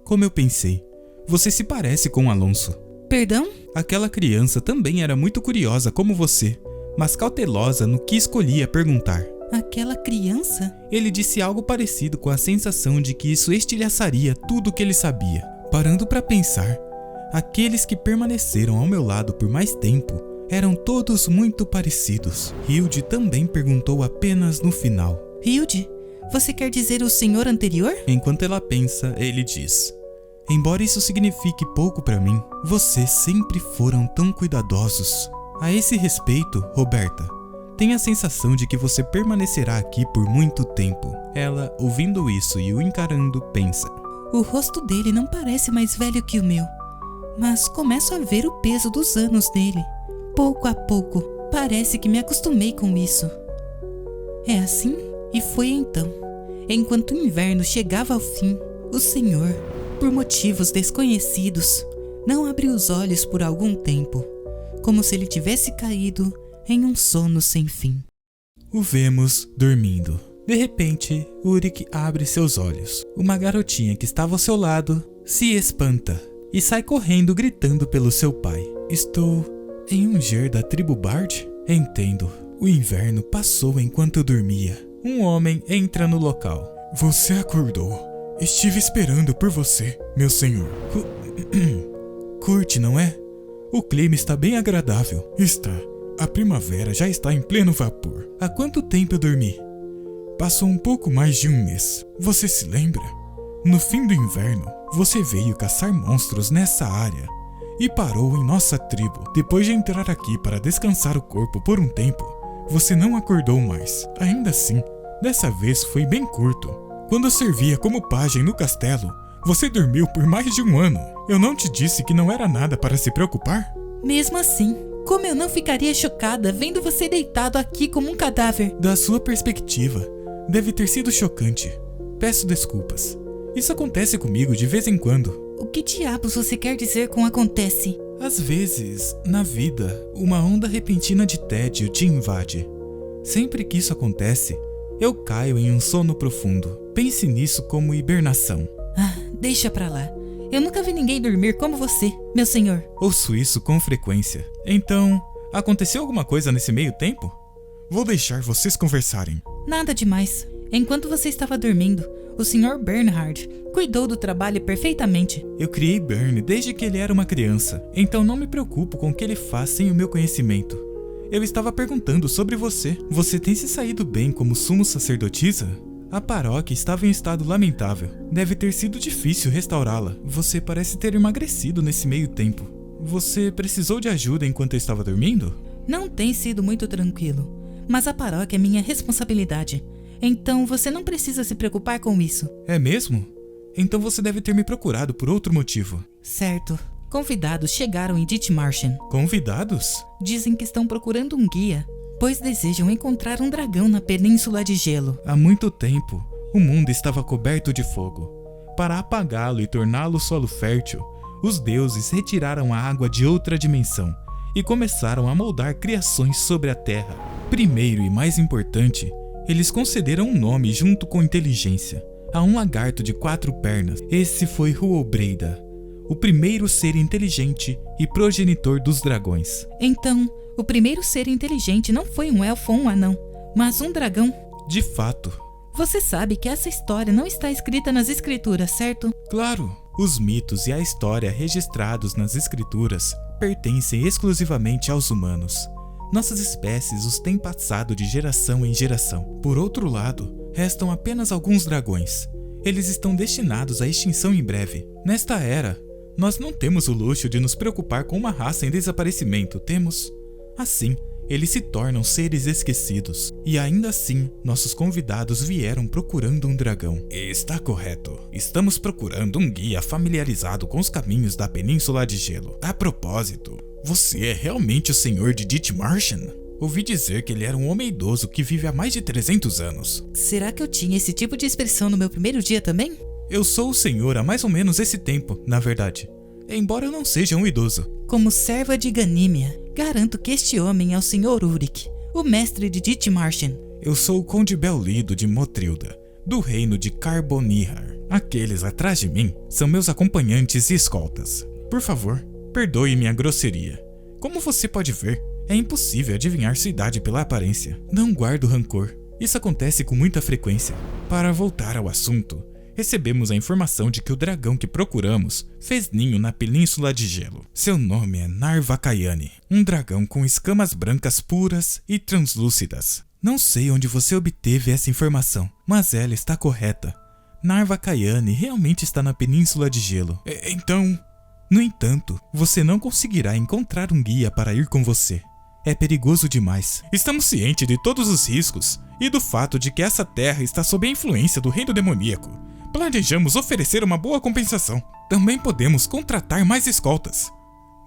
Como eu pensei, você se parece com Alonso. Perdão? Aquela criança também era muito curiosa como você, mas cautelosa no que escolhia perguntar. Aquela criança? Ele disse algo parecido com a sensação de que isso estilhaçaria tudo o que ele sabia. Parando para pensar, aqueles que permaneceram ao meu lado por mais tempo eram todos muito parecidos. Hilde também perguntou apenas no final. Hilde? Você quer dizer o senhor anterior? Enquanto ela pensa, ele diz: Embora isso signifique pouco para mim, vocês sempre foram tão cuidadosos. A esse respeito, Roberta, tenho a sensação de que você permanecerá aqui por muito tempo. Ela, ouvindo isso e o encarando, pensa: O rosto dele não parece mais velho que o meu, mas começo a ver o peso dos anos nele. Pouco a pouco, parece que me acostumei com isso. É assim? E foi então, enquanto o inverno chegava ao fim, o Senhor, por motivos desconhecidos, não abriu os olhos por algum tempo, como se ele tivesse caído em um sono sem fim. O vemos dormindo. De repente, Ulrich abre seus olhos. Uma garotinha que estava ao seu lado se espanta e sai correndo gritando pelo seu pai. Estou em um ger da tribo Bard? Entendo. O inverno passou enquanto eu dormia. Um homem entra no local. Você acordou. Estive esperando por você, meu senhor. Curte, não é? O clima está bem agradável. Está. A primavera já está em pleno vapor. Há quanto tempo eu dormi? Passou um pouco mais de um mês. Você se lembra? No fim do inverno, você veio caçar monstros nessa área e parou em nossa tribo. Depois de entrar aqui para descansar o corpo por um tempo, você não acordou mais. Ainda assim, dessa vez foi bem curto. Quando eu servia como pajem no castelo, você dormiu por mais de um ano. Eu não te disse que não era nada para se preocupar? Mesmo assim, como eu não ficaria chocada vendo você deitado aqui como um cadáver? Da sua perspectiva, deve ter sido chocante. Peço desculpas. Isso acontece comigo de vez em quando. O que diabos você quer dizer com acontece? Às vezes, na vida, uma onda repentina de tédio te invade. Sempre que isso acontece, eu caio em um sono profundo. Pense nisso como hibernação. Deixa pra lá. Eu nunca vi ninguém dormir como você, meu senhor. Ouço isso com frequência. Então, aconteceu alguma coisa nesse meio tempo? Vou deixar vocês conversarem. Nada demais. Enquanto você estava dormindo, o Sr. Bernhard cuidou do trabalho perfeitamente. Eu criei Bern desde que ele era uma criança, então não me preocupo com o que ele faz sem o meu conhecimento. Eu estava perguntando sobre você. Você tem se saído bem como sumo sacerdotisa? A paróquia estava em estado lamentável. Deve ter sido difícil restaurá-la. Você parece ter emagrecido nesse meio tempo. Você precisou de ajuda enquanto eu estava dormindo? Não tem sido muito tranquilo, mas a paróquia é minha responsabilidade. Então você não precisa se preocupar com isso. É mesmo? Então você deve ter me procurado por outro motivo. Certo. Convidados chegaram em Dithmarschen. Convidados? Dizem que estão procurando um guia, pois desejam encontrar um dragão na Península de Gelo. Há muito tempo, o mundo estava coberto de fogo. Para apagá-lo e torná-lo solo fértil, os deuses retiraram a água de outra dimensão e começaram a moldar criações sobre a terra. Primeiro e mais importante, eles concederam um nome junto com inteligência a um lagarto de 4 pernas. Esse foi Huobreida, o primeiro ser inteligente e progenitor dos dragões. Então, o primeiro ser inteligente não foi um elfo ou um anão, mas um dragão. De fato. Você sabe que essa história não está escrita nas escrituras, certo? Claro. Os mitos e a história registrados nas escrituras pertencem exclusivamente aos humanos. Nossas espécies os têm passado de geração em geração. Por outro lado, restam apenas alguns dragões. Eles estão destinados à extinção em breve. Nesta era, nós não temos o luxo de nos preocupar com uma raça em desaparecimento, temos? Assim, eles se tornam seres esquecidos. E ainda assim, nossos convidados vieram procurando um dragão. Está correto. Estamos procurando um guia familiarizado com os caminhos da Península de Gelo. A propósito, você é realmente o senhor de Dithmarschen? Ouvi dizer que ele era um homem idoso que vive há mais de 300 anos. Será que eu tinha esse tipo de expressão no meu primeiro dia também? Eu sou o senhor há mais ou menos esse tempo, na verdade. Embora eu não seja um idoso. Como serva de Ganímia, garanto que este homem é o Sr. Ulrich, o mestre de Dithmarschen. Eu sou o Conde Bellido de Motrilda, do reino de Carbonihar. Aqueles atrás de mim são meus acompanhantes e escoltas. Por favor, perdoe minha grosseria. Como você pode ver, é impossível adivinhar sua idade pela aparência. Não guardo rancor. Isso acontece com muita frequência. Para voltar ao assunto, recebemos a informação de que o dragão que procuramos fez ninho na Península de Gelo. Seu nome é Narvakayane, um dragão com escamas brancas puras e translúcidas. Não sei onde você obteve essa informação, mas ela está correta. Narva Kayane realmente está na Península de Gelo. Então... No entanto, você não conseguirá encontrar um guia para ir com você. É perigoso demais. Estamos cientes de todos os riscos e do fato de que essa terra está sob a influência do reino demoníaco. Planejamos oferecer uma boa compensação. Também podemos contratar mais escoltas.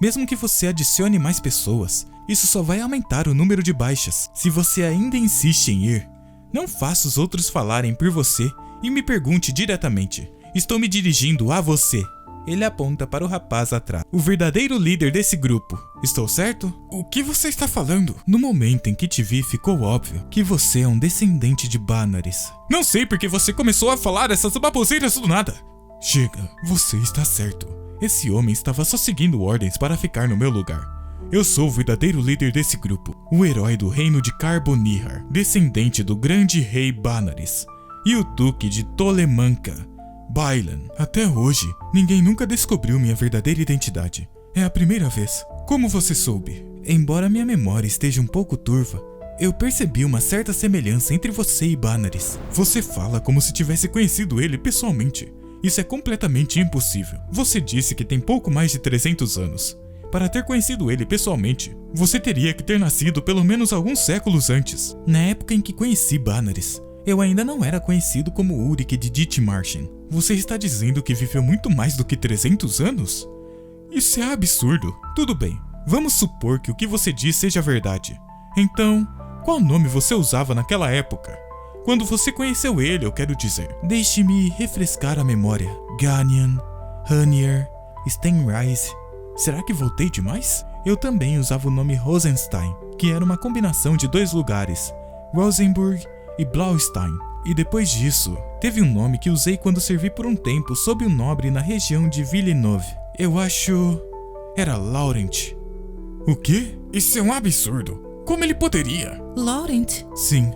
Mesmo que você adicione mais pessoas, isso só vai aumentar o número de baixas. Se você ainda insiste em ir, não faça os outros falarem por você e me pergunte diretamente. Estou me dirigindo a você. Ele aponta para o rapaz atrás. O verdadeiro líder desse grupo. Estou certo? O que você está falando? No momento em que te vi, ficou óbvio que você é um descendente de Banaris. Não sei porque você começou a falar essas baboseiras do nada. Chega, você está certo. Esse homem estava só seguindo ordens para ficar no meu lugar. Eu sou o verdadeiro líder desse grupo, o herói do reino de Carbonihar, descendente do grande rei Banaris, e o duque de Tolemanca, Bailan. Até hoje, ninguém nunca descobriu minha verdadeira identidade. É a primeira vez. Como você soube? Embora minha memória esteja um pouco turva, eu percebi uma certa semelhança entre você e Banaris. Você fala como se tivesse conhecido ele pessoalmente. Isso é completamente impossível. Você disse que tem pouco mais de 300 anos. Para ter conhecido ele pessoalmente, você teria que ter nascido pelo menos alguns séculos antes. Na época em que conheci Banaris, eu ainda não era conhecido como Ulrich de Dithmarschen. Você está dizendo que viveu muito mais do que 300 anos? Isso é absurdo. Tudo bem, vamos supor que o que você diz seja verdade. Então, qual nome você usava naquela época? Quando você conheceu ele, eu quero dizer. Deixe-me refrescar a memória. Ganyan, Hanier, Stenrise. Será que voltei demais? Eu também usava o nome Rosenstein, que era uma combinação de dois lugares, Rosenburg e Blaustein. E depois disso, teve um nome que usei quando servi por um tempo sob um nobre na região de Villeneuve. Eu acho... era Laurent. O quê? Isso é um absurdo. Como ele poderia? Laurent? Sim,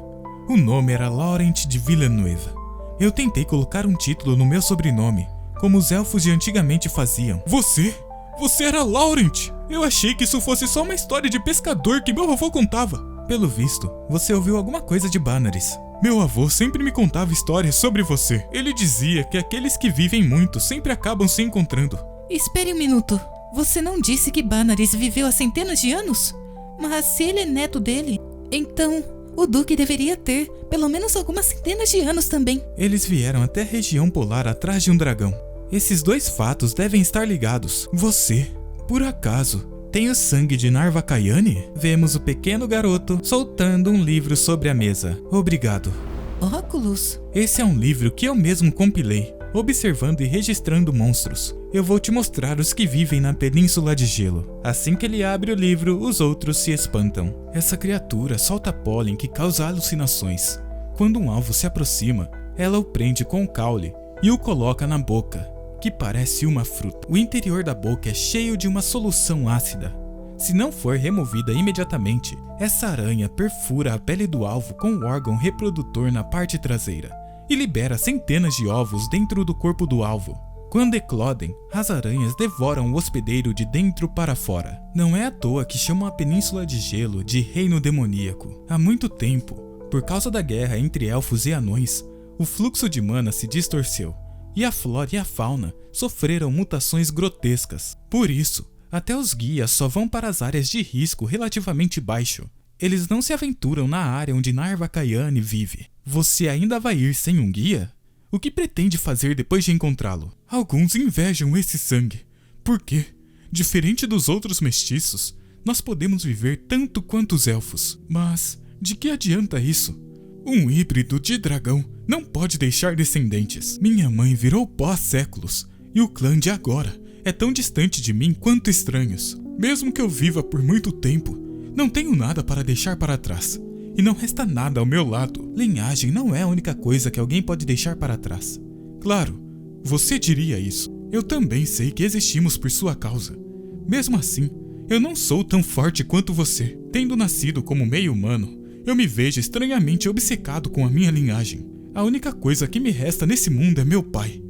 o nome era Laurent de Villeneuve. Eu tentei colocar um título no meu sobrenome, como os elfos de antigamente faziam. Você era Laurent! Eu achei que isso fosse só uma história de pescador que meu avô contava. Pelo visto, você ouviu alguma coisa de Banaris. Meu avô sempre me contava histórias sobre você. Ele dizia que aqueles que vivem muito sempre acabam se encontrando. Espere um minuto. Você não disse que Banaris viveu há centenas de anos? Mas se ele é neto dele, então o Duque deveria ter pelo menos algumas centenas de anos também. Eles vieram até a região polar atrás de um dragão. Esses dois fatos devem estar ligados. Você, por acaso, tem o sangue de Narva Kayane? Vemos o pequeno garoto soltando um livro sobre a mesa. Obrigado. Óculos? Esse é um livro que eu mesmo compilei, observando e registrando monstros. Eu vou te mostrar os que vivem na Península de Gelo. Assim que ele abre o livro, os outros se espantam. Essa criatura solta pólen que causa alucinações. Quando um alvo se aproxima, ela o prende com o caule e o coloca na boca, que parece uma fruta. O interior da boca é cheio de uma solução ácida. Se não for removida imediatamente, essa aranha perfura a pele do alvo com o órgão reprodutor na parte traseira e libera centenas de ovos dentro do corpo do alvo. Quando eclodem, as aranhas devoram o hospedeiro de dentro para fora. Não é à toa que chamam a Península de Gelo de Reino Demoníaco. Há muito tempo, por causa da guerra entre elfos e anões, o fluxo de mana se distorceu, e a flora e a fauna sofreram mutações grotescas. Por isso, até os guias só vão para as áreas de risco relativamente baixo. Eles não se aventuram na área onde Narva Kayane vive. Você ainda vai ir sem um guia? O que pretende fazer depois de encontrá-lo? Alguns invejam esse sangue. Por quê? Diferente dos outros mestiços, nós podemos viver tanto quanto os elfos. Mas de que adianta isso? Um híbrido de dragão não pode deixar descendentes. Minha mãe virou pó há séculos, e o clã de agora é tão distante de mim quanto estranhos. Mesmo que eu viva por muito tempo, não tenho nada para deixar para trás. E não resta nada ao meu lado. Linhagem não é a única coisa que alguém pode deixar para trás. Claro, você diria isso. Eu também sei que existimos por sua causa. Mesmo assim, eu não sou tão forte quanto você. Tendo nascido como meio humano, eu me vejo estranhamente obcecado com a minha linhagem. A única coisa que me resta nesse mundo é meu pai.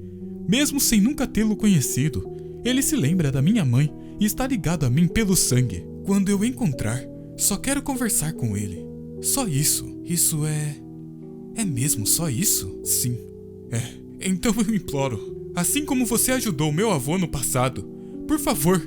Mesmo sem nunca tê-lo conhecido, ele se lembra da minha mãe e está ligado a mim pelo sangue. Quando eu o encontrar, só quero conversar com ele. Só isso. Isso é mesmo só isso? Sim, Então eu imploro, assim como você ajudou meu avô no passado, por favor,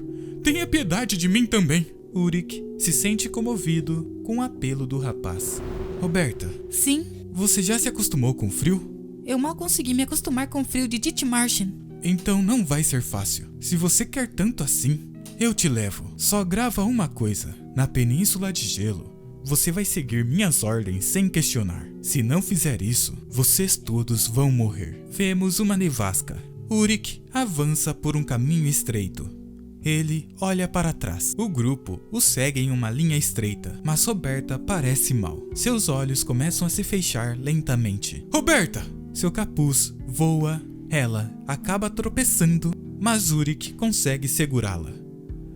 tenha piedade de mim também. Ulrich se sente comovido com o apelo do rapaz. Roberta, Sim, você já se acostumou com o frio? eu mal consegui me acostumar com o frio de Dithmarschen. Então não vai ser fácil. Se você quer tanto assim, eu te levo. Só grava uma coisa. Na Península de Gelo, você vai seguir minhas ordens sem questionar. Se não fizer isso, vocês todos vão morrer. Vemos uma nevasca. Ulrich avança por um caminho estreito. Ele olha para trás. O grupo o segue em uma linha estreita, mas Roberta parece mal. Seus olhos começam a se fechar lentamente. Roberta! Seu capuz voa. Ela acaba tropeçando, mas Ulrich consegue segurá-la.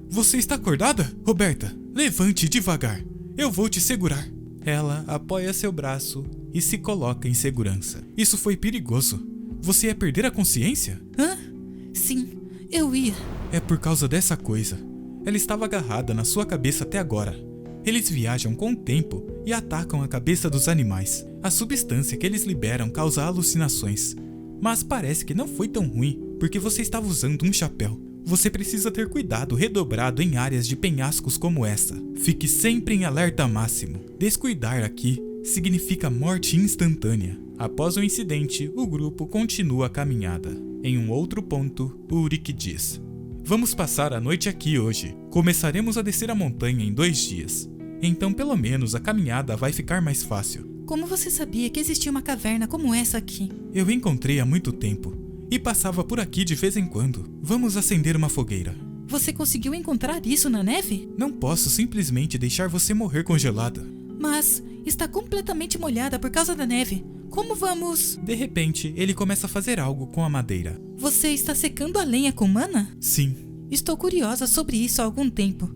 Você está acordada, Roberta? Levante devagar. Eu vou te segurar. Ela apoia seu braço e se coloca em segurança. Isso foi perigoso. Você ia perder a consciência? Hã? Sim, eu ia. É por causa dessa coisa. Ela estava agarrada na sua cabeça até agora. Eles viajam com o tempo e atacam a cabeça dos animais. A substância que eles liberam causa alucinações. Mas parece que não foi tão ruim, porque você estava usando um chapéu. Você precisa ter cuidado redobrado em áreas de penhascos como essa. Fique sempre em alerta máximo. Descuidar aqui significa morte instantânea. Após o incidente, o grupo continua a caminhada. Em um outro ponto, Ulrich diz: vamos passar a noite aqui hoje. Começaremos a descer a montanha em 2 dias. Então pelo menos a caminhada vai ficar mais fácil. Como você sabia que existia uma caverna como essa aqui? Eu encontrei há muito tempo e passava por aqui de vez em quando. Vamos acender uma fogueira. Você conseguiu encontrar isso na neve? Não posso simplesmente deixar você morrer congelada. Mas está completamente molhada por causa da neve. Como vamos? De repente, ele começa a fazer algo com a madeira. Você está secando a lenha com mana? Sim. Estou curiosa sobre isso há algum tempo.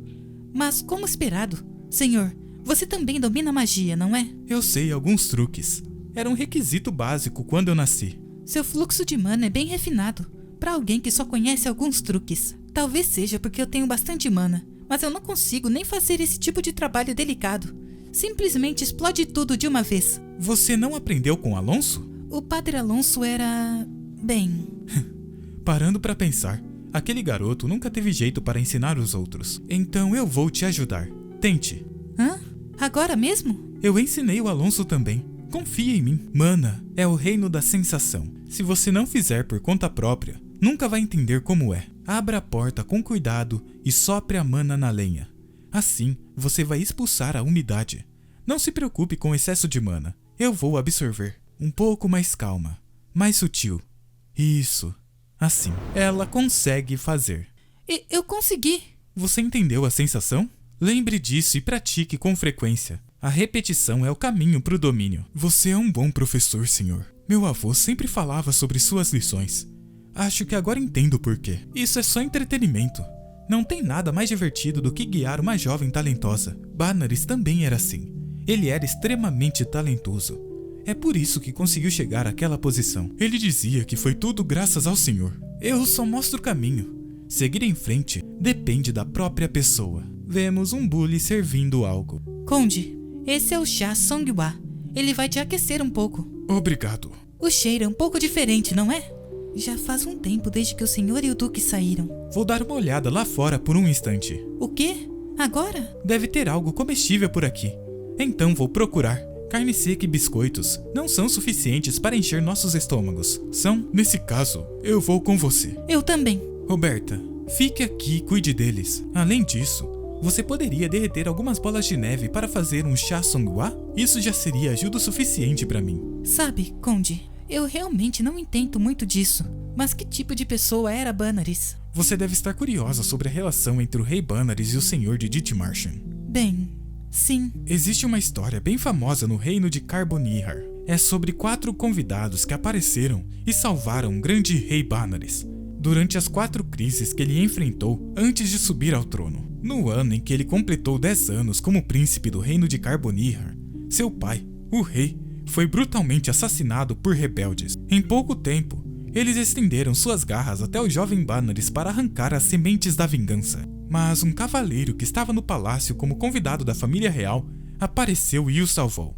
Mas como esperado, senhor, você também domina magia, não é? Eu sei alguns truques. Era um requisito básico quando eu nasci. Seu fluxo de mana é bem refinado, para alguém que só conhece alguns truques. Talvez seja porque eu tenho bastante mana, mas eu não consigo nem fazer esse tipo de trabalho delicado. Simplesmente explode tudo de uma vez. Você não aprendeu com Alonso? O Padre Alonso era... bem... Parando para pensar, aquele garoto nunca teve jeito para ensinar os outros. Então eu vou te ajudar. Tente. Hã? Agora mesmo? Eu ensinei o Alonso também. Confia em mim. Mana é o reino da sensação. Se você não fizer por conta própria, nunca vai entender como é. Abra a porta com cuidado e sopre a mana na lenha. Assim, você vai expulsar a umidade. Não se preocupe com o excesso de mana. Eu vou absorver. Um pouco mais calma. Mais sutil. Isso. Assim. Ela consegue fazer. Eu consegui. Você entendeu a sensação? Lembre disso e pratique com frequência. A repetição é o caminho para o domínio. Você é um bom professor, senhor. Meu avô sempre falava sobre suas lições. Acho que agora entendo o porquê. Isso é só entretenimento. Não tem nada mais divertido do que guiar uma jovem talentosa. Barnarys também era assim. Ele era extremamente talentoso. É por isso que conseguiu chegar àquela posição. Ele dizia que foi tudo graças ao senhor. Eu só mostro o caminho. Seguir em frente depende da própria pessoa. Vemos um bully servindo algo. Conde, esse é o chá Songhua. Ele vai te aquecer um pouco. Obrigado. O cheiro é um pouco diferente, não é? Já faz um tempo desde que o senhor e o duque saíram. Vou dar uma olhada lá fora por um instante. O quê? Agora? Deve ter algo comestível por aqui. Então vou procurar. Carne seca e biscoitos não são suficientes para encher nossos estômagos. São? Nesse caso, eu vou com você. Eu também. Roberta, fique aqui e cuide deles. Além disso, você poderia derreter algumas bolas de neve para fazer um chá Songhua? Isso já seria ajuda o suficiente para mim. Sabe, Conde, eu realmente não entendo muito disso. Mas que tipo de pessoa era Barnarys? Você deve estar curiosa sobre a relação entre o rei Barnarys e o senhor de Dithmarschen. Bem, sim. Existe uma história bem famosa no reino de Carbonihar. É sobre 4 convidados que apareceram e salvaram o grande rei Barnarys durante as 4 crises que ele enfrentou antes de subir ao trono. No ano em que ele completou 10 anos como príncipe do reino de Carbonihar, seu pai, o rei, foi brutalmente assassinado por rebeldes. Em pouco tempo, eles estenderam suas garras até o jovem Barnarys para arrancar as sementes da vingança. Mas um cavaleiro que estava no palácio como convidado da família real apareceu e o salvou.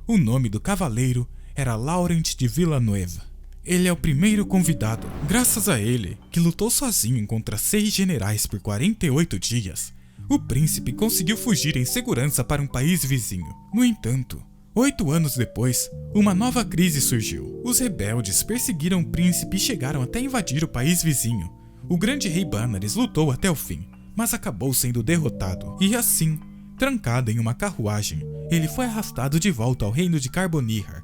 O nome do cavaleiro era Laurent de Villeneuve. Ele é o primeiro convidado. Graças a ele, que lutou sozinho contra 6 generais por 48 dias, o príncipe conseguiu fugir em segurança para um país vizinho. No entanto, 8 anos depois, uma nova crise surgiu. Os rebeldes perseguiram o príncipe e chegaram até invadir o país vizinho. O grande rei Banares lutou até o fim, mas acabou sendo derrotado. E assim, trancado em uma carruagem, ele foi arrastado de volta ao reino de Carbonihar.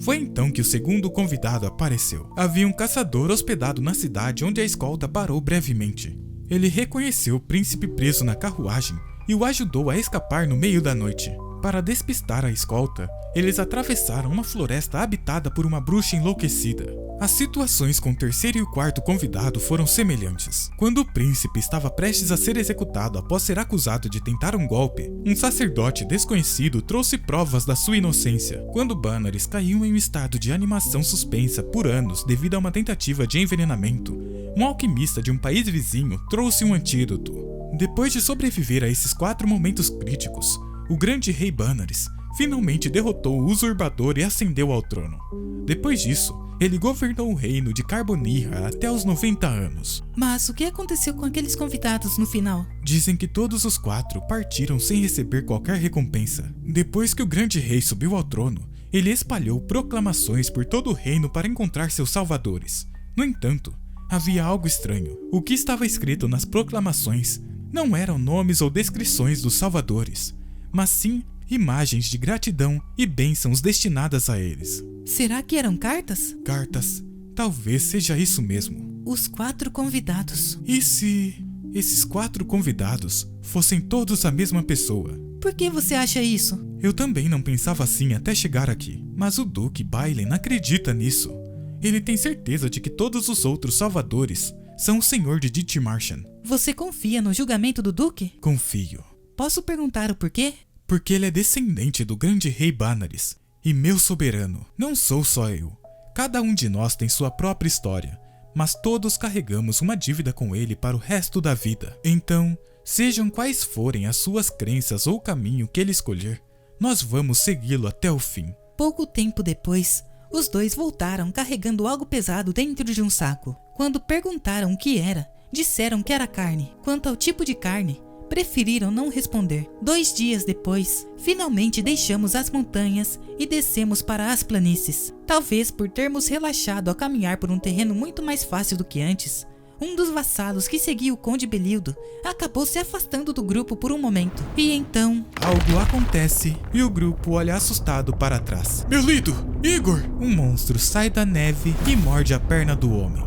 Foi então que o segundo convidado apareceu. Havia um caçador hospedado na cidade onde a escolta parou brevemente. Ele reconheceu o príncipe preso na carruagem e o ajudou a escapar no meio da noite. Para despistar a escolta, eles atravessaram uma floresta habitada por uma bruxa enlouquecida. As situações com o terceiro e o quarto convidado foram semelhantes. Quando o príncipe estava prestes a ser executado após ser acusado de tentar um golpe, um sacerdote desconhecido trouxe provas da sua inocência. Quando Banares caiu em um estado de animação suspensa por anos devido a uma tentativa de envenenamento, um alquimista de um país vizinho trouxe um antídoto. Depois de sobreviver a esses 4 momentos críticos, o grande rei Banares finalmente derrotou o usurpador e ascendeu ao trono. Depois disso, ele governou o reino de Carbonihar até os 90 anos. Mas o que aconteceu com aqueles convidados no final? Dizem que todos os 4 partiram sem receber qualquer recompensa. Depois que o grande rei subiu ao trono, ele espalhou proclamações por todo o reino para encontrar seus salvadores. No entanto, havia algo estranho. O que estava escrito nas proclamações não eram nomes ou descrições dos salvadores, mas sim imagens de gratidão e bênçãos destinadas a eles. Será que eram cartas? Cartas. Talvez seja isso mesmo. Os 4 convidados. E se esses 4 convidados fossem todos a mesma pessoa? Por que você acha isso? Eu também não pensava assim até chegar aqui, mas o Duque Bailen acredita nisso. Ele tem certeza de que todos os outros salvadores são o Senhor de Dithmarschen. Você confia no julgamento do Duque? Confio. Posso perguntar o porquê? Porque ele é descendente do grande rei Banares e meu soberano. Não sou só eu. Cada um de nós tem sua própria história, mas todos carregamos uma dívida com ele para o resto da vida. Então, sejam quais forem as suas crenças ou o caminho que ele escolher, nós vamos segui-lo até o fim. Pouco tempo depois, os 2 voltaram carregando algo pesado dentro de um saco. Quando perguntaram o que era, disseram que era carne. Quanto ao tipo de carne, preferiram não responder. 2 dias depois, finalmente deixamos as montanhas e descemos para as planícies. Talvez por termos relaxado ao caminhar por um terreno muito mais fácil do que antes, um dos vassalos que seguia o Conde Belildo acabou se afastando do grupo por um momento. E então, algo acontece e o grupo olha assustado para trás. Belildo! Igor! Um monstro sai da neve e morde a perna do homem.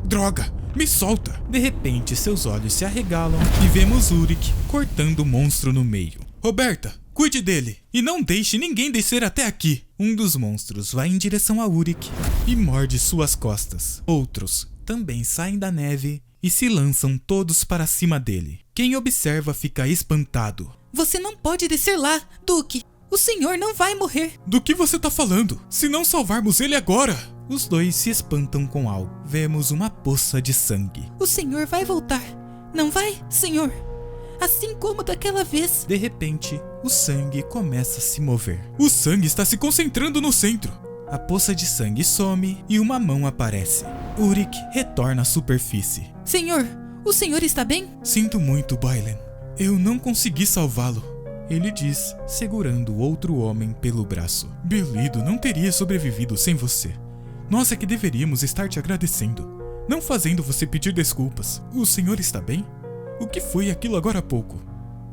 Droga! Me solta! De repente, seus olhos se arregalam e vemos Ulrich cortando o monstro no meio. Roberta, cuide dele e não deixe ninguém descer até aqui. Um dos monstros vai em direção a Ulrich e morde suas costas. Outros também saem da neve e se lançam todos para cima dele. Quem observa fica espantado. Você não pode descer lá, Duque! O senhor não vai morrer! Do que você tá falando? Se não salvarmos ele agora! Os 2 se espantam com algo. Vemos uma poça de sangue. O senhor vai voltar, não vai, senhor? Assim como daquela vez. De repente, o sangue começa a se mover. O sangue está se concentrando no centro. A poça de sangue some e uma mão aparece. Ulrich retorna à superfície. Senhor, o senhor está bem? Sinto muito, Bailen. Eu não consegui salvá-lo. Ele diz, segurando o outro homem pelo braço. Belildo não teria sobrevivido sem você. Nós é que deveríamos estar te agradecendo, não fazendo você pedir desculpas. O senhor está bem? O que foi aquilo agora há pouco?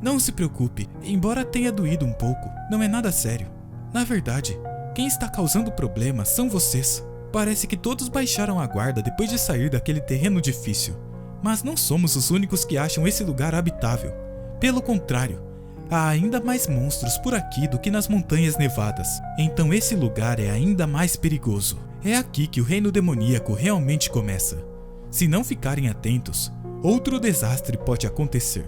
Não se preocupe, embora tenha doído um pouco, não é nada sério. Na verdade, quem está causando problemas são vocês. Parece que todos baixaram a guarda depois de sair daquele terreno difícil. Mas não somos os únicos que acham esse lugar habitável. Pelo contrário, há ainda mais monstros por aqui do que nas montanhas nevadas. Então esse lugar é ainda mais perigoso. É aqui que o reino demoníaco realmente começa. Se não ficarem atentos, outro desastre pode acontecer.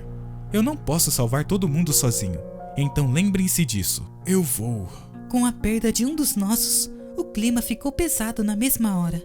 Eu não posso salvar todo mundo sozinho, então lembrem-se disso. Eu vou. Com a perda de um dos nossos, o clima ficou pesado na mesma hora.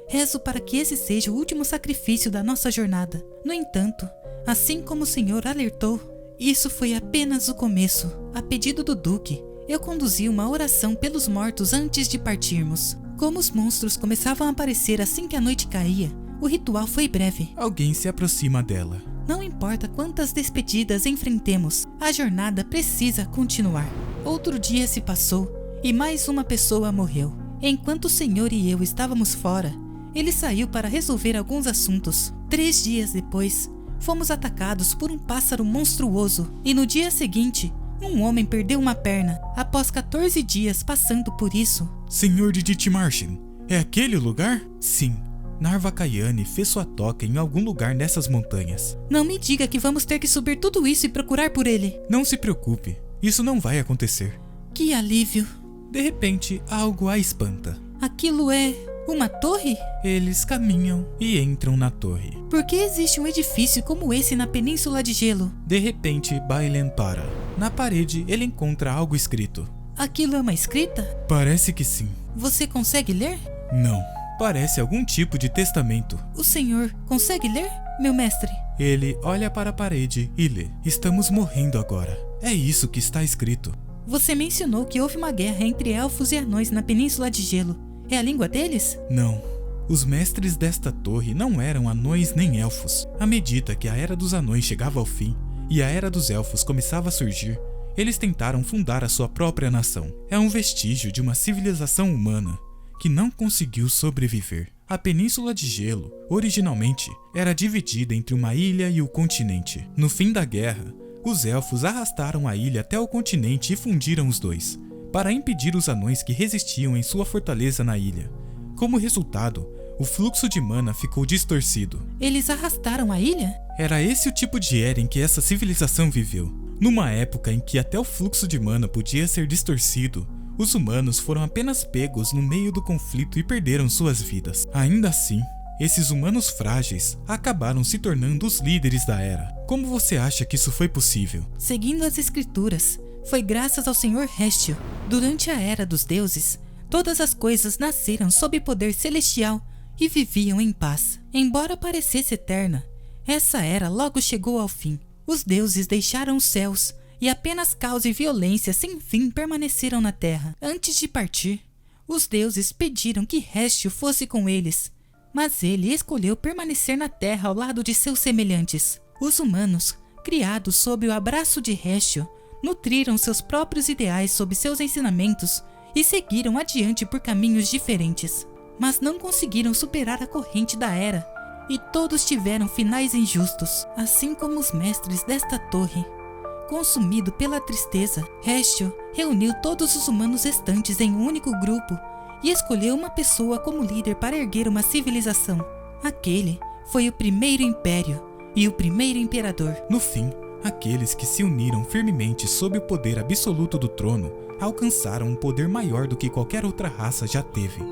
Rezo para que esse seja o último sacrifício da nossa jornada. No entanto, assim como o senhor alertou, isso foi apenas o começo. A pedido do Duque, eu conduzi uma oração pelos mortos antes de partirmos. Como os monstros começavam a aparecer assim que a noite caía, o ritual foi breve. Alguém se aproxima dela. Não importa quantas despedidas enfrentemos, a jornada precisa continuar. Outro dia se passou e mais uma pessoa morreu. Enquanto o senhor e eu estávamos fora, ele saiu para resolver alguns assuntos. 3 dias depois, fomos atacados por um pássaro monstruoso e no dia seguinte, um homem perdeu uma perna. Após 14 dias passando por isso... Senhor de Dithmarschen, é aquele o lugar? Sim. Narva-Kaiane fez sua toca em algum lugar nessas montanhas. Não me diga que vamos ter que subir tudo isso e procurar por ele. Não se preocupe, isso não vai acontecer. Que alívio. De repente, algo a espanta. Aquilo é uma torre? Eles caminham e entram na torre. Por que existe um edifício como esse na Península de Gelo? De repente, Bailen para. Na parede, ele encontra algo escrito. Aquilo é uma escrita? Parece que sim. Você consegue ler? Não. Parece algum tipo de testamento. O senhor consegue ler, meu mestre? Ele olha para a parede e lê. Estamos morrendo agora. É isso que está escrito. Você mencionou que houve uma guerra entre elfos e anões na Península de Gelo. É a língua deles? Não. Os mestres desta torre não eram anões nem elfos. À medida que a Era dos Anões chegava ao fim e a Era dos Elfos começava a surgir, eles tentaram fundar a sua própria nação. É um vestígio de uma civilização humana que não conseguiu sobreviver. A Península de Gelo, originalmente, era dividida entre uma ilha e o continente. No fim da guerra, os elfos arrastaram a ilha até o continente e fundiram os dois, para impedir os anões que resistiam em sua fortaleza na ilha. Como resultado, o fluxo de mana ficou distorcido. Eles arrastaram a ilha? Era esse o tipo de era em que essa civilização viveu. Numa época em que até o fluxo de mana podia ser distorcido, os humanos foram apenas pegos no meio do conflito e perderam suas vidas. Ainda assim, esses humanos frágeis acabaram se tornando os líderes da era. Como você acha que isso foi possível? Seguindo as escrituras, foi graças ao Senhor Hestio. Durante a Era dos Deuses, todas as coisas nasceram sob poder celestial e viviam em paz. Embora parecesse eterna, essa era logo chegou ao fim. Os deuses deixaram os céus e apenas caos e violência sem fim permaneceram na terra. Antes de partir, os deuses pediram que Hestio fosse com eles, mas ele escolheu permanecer na terra ao lado de seus semelhantes. Os humanos, criados sob o abraço de Hestio, nutriram seus próprios ideais sob seus ensinamentos e seguiram adiante por caminhos diferentes, mas não conseguiram superar a corrente da era, e todos tiveram finais injustos, assim como os mestres desta torre. Consumido pela tristeza, Hestio reuniu todos os humanos restantes em um único grupo e escolheu uma pessoa como líder para erguer uma civilização. Aquele foi o primeiro império e o primeiro imperador. No fim, aqueles que se uniram firmemente sob o poder absoluto do trono alcançaram um poder maior do que qualquer outra raça já teve.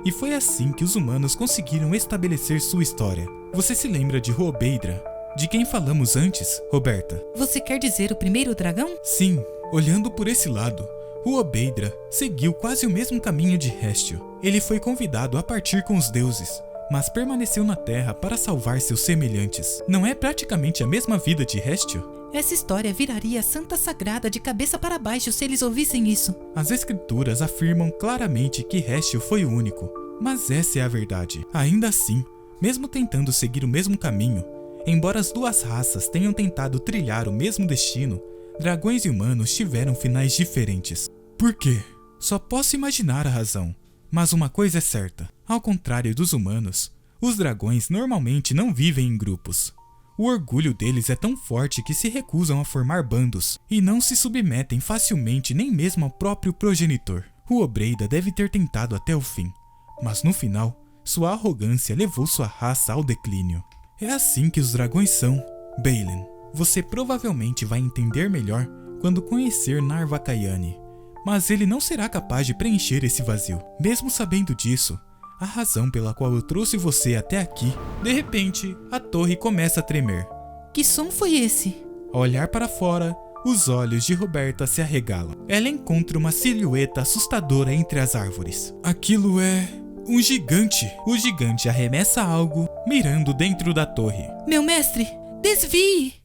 E foi assim que os humanos conseguiram estabelecer sua história. Você se lembra de Ruobeidra? De quem falamos antes, Roberta? Você quer dizer o primeiro dragão? Sim, olhando por esse lado, Ruobeidra seguiu quase o mesmo caminho de Hestio. Ele foi convidado a partir com os deuses, mas permaneceu na Terra para salvar seus semelhantes. Não é praticamente a mesma vida de Hestio? Essa história viraria a Santa Sagrada de cabeça para baixo se eles ouvissem isso. As escrituras afirmam claramente que Hestio foi o único, mas essa é a verdade. Ainda assim, mesmo tentando seguir o mesmo caminho, embora as duas raças tenham tentado trilhar o mesmo destino, dragões e humanos tiveram finais diferentes. Por quê? Só posso imaginar a razão, mas uma coisa é certa. Ao contrário dos humanos, os dragões normalmente não vivem em grupos. O orgulho deles é tão forte que se recusam a formar bandos e não se submetem facilmente nem mesmo ao próprio progenitor. Ruobeidra deve ter tentado até o fim, mas no final, sua arrogância levou sua raça ao declínio. É assim que os dragões são, Bailen. Você provavelmente vai entender melhor quando conhecer Narva-Kaiane, mas ele não será capaz de preencher esse vazio. Mesmo sabendo disso, a razão pela qual eu trouxe você até aqui, de repente, a torre começa a tremer. Que som foi esse? Ao olhar para fora, os olhos de Roberta se arregalam. Ela encontra uma silhueta assustadora entre as árvores. Aquilo é um gigante. O gigante arremessa algo, mirando dentro da torre. Meu mestre, desvie!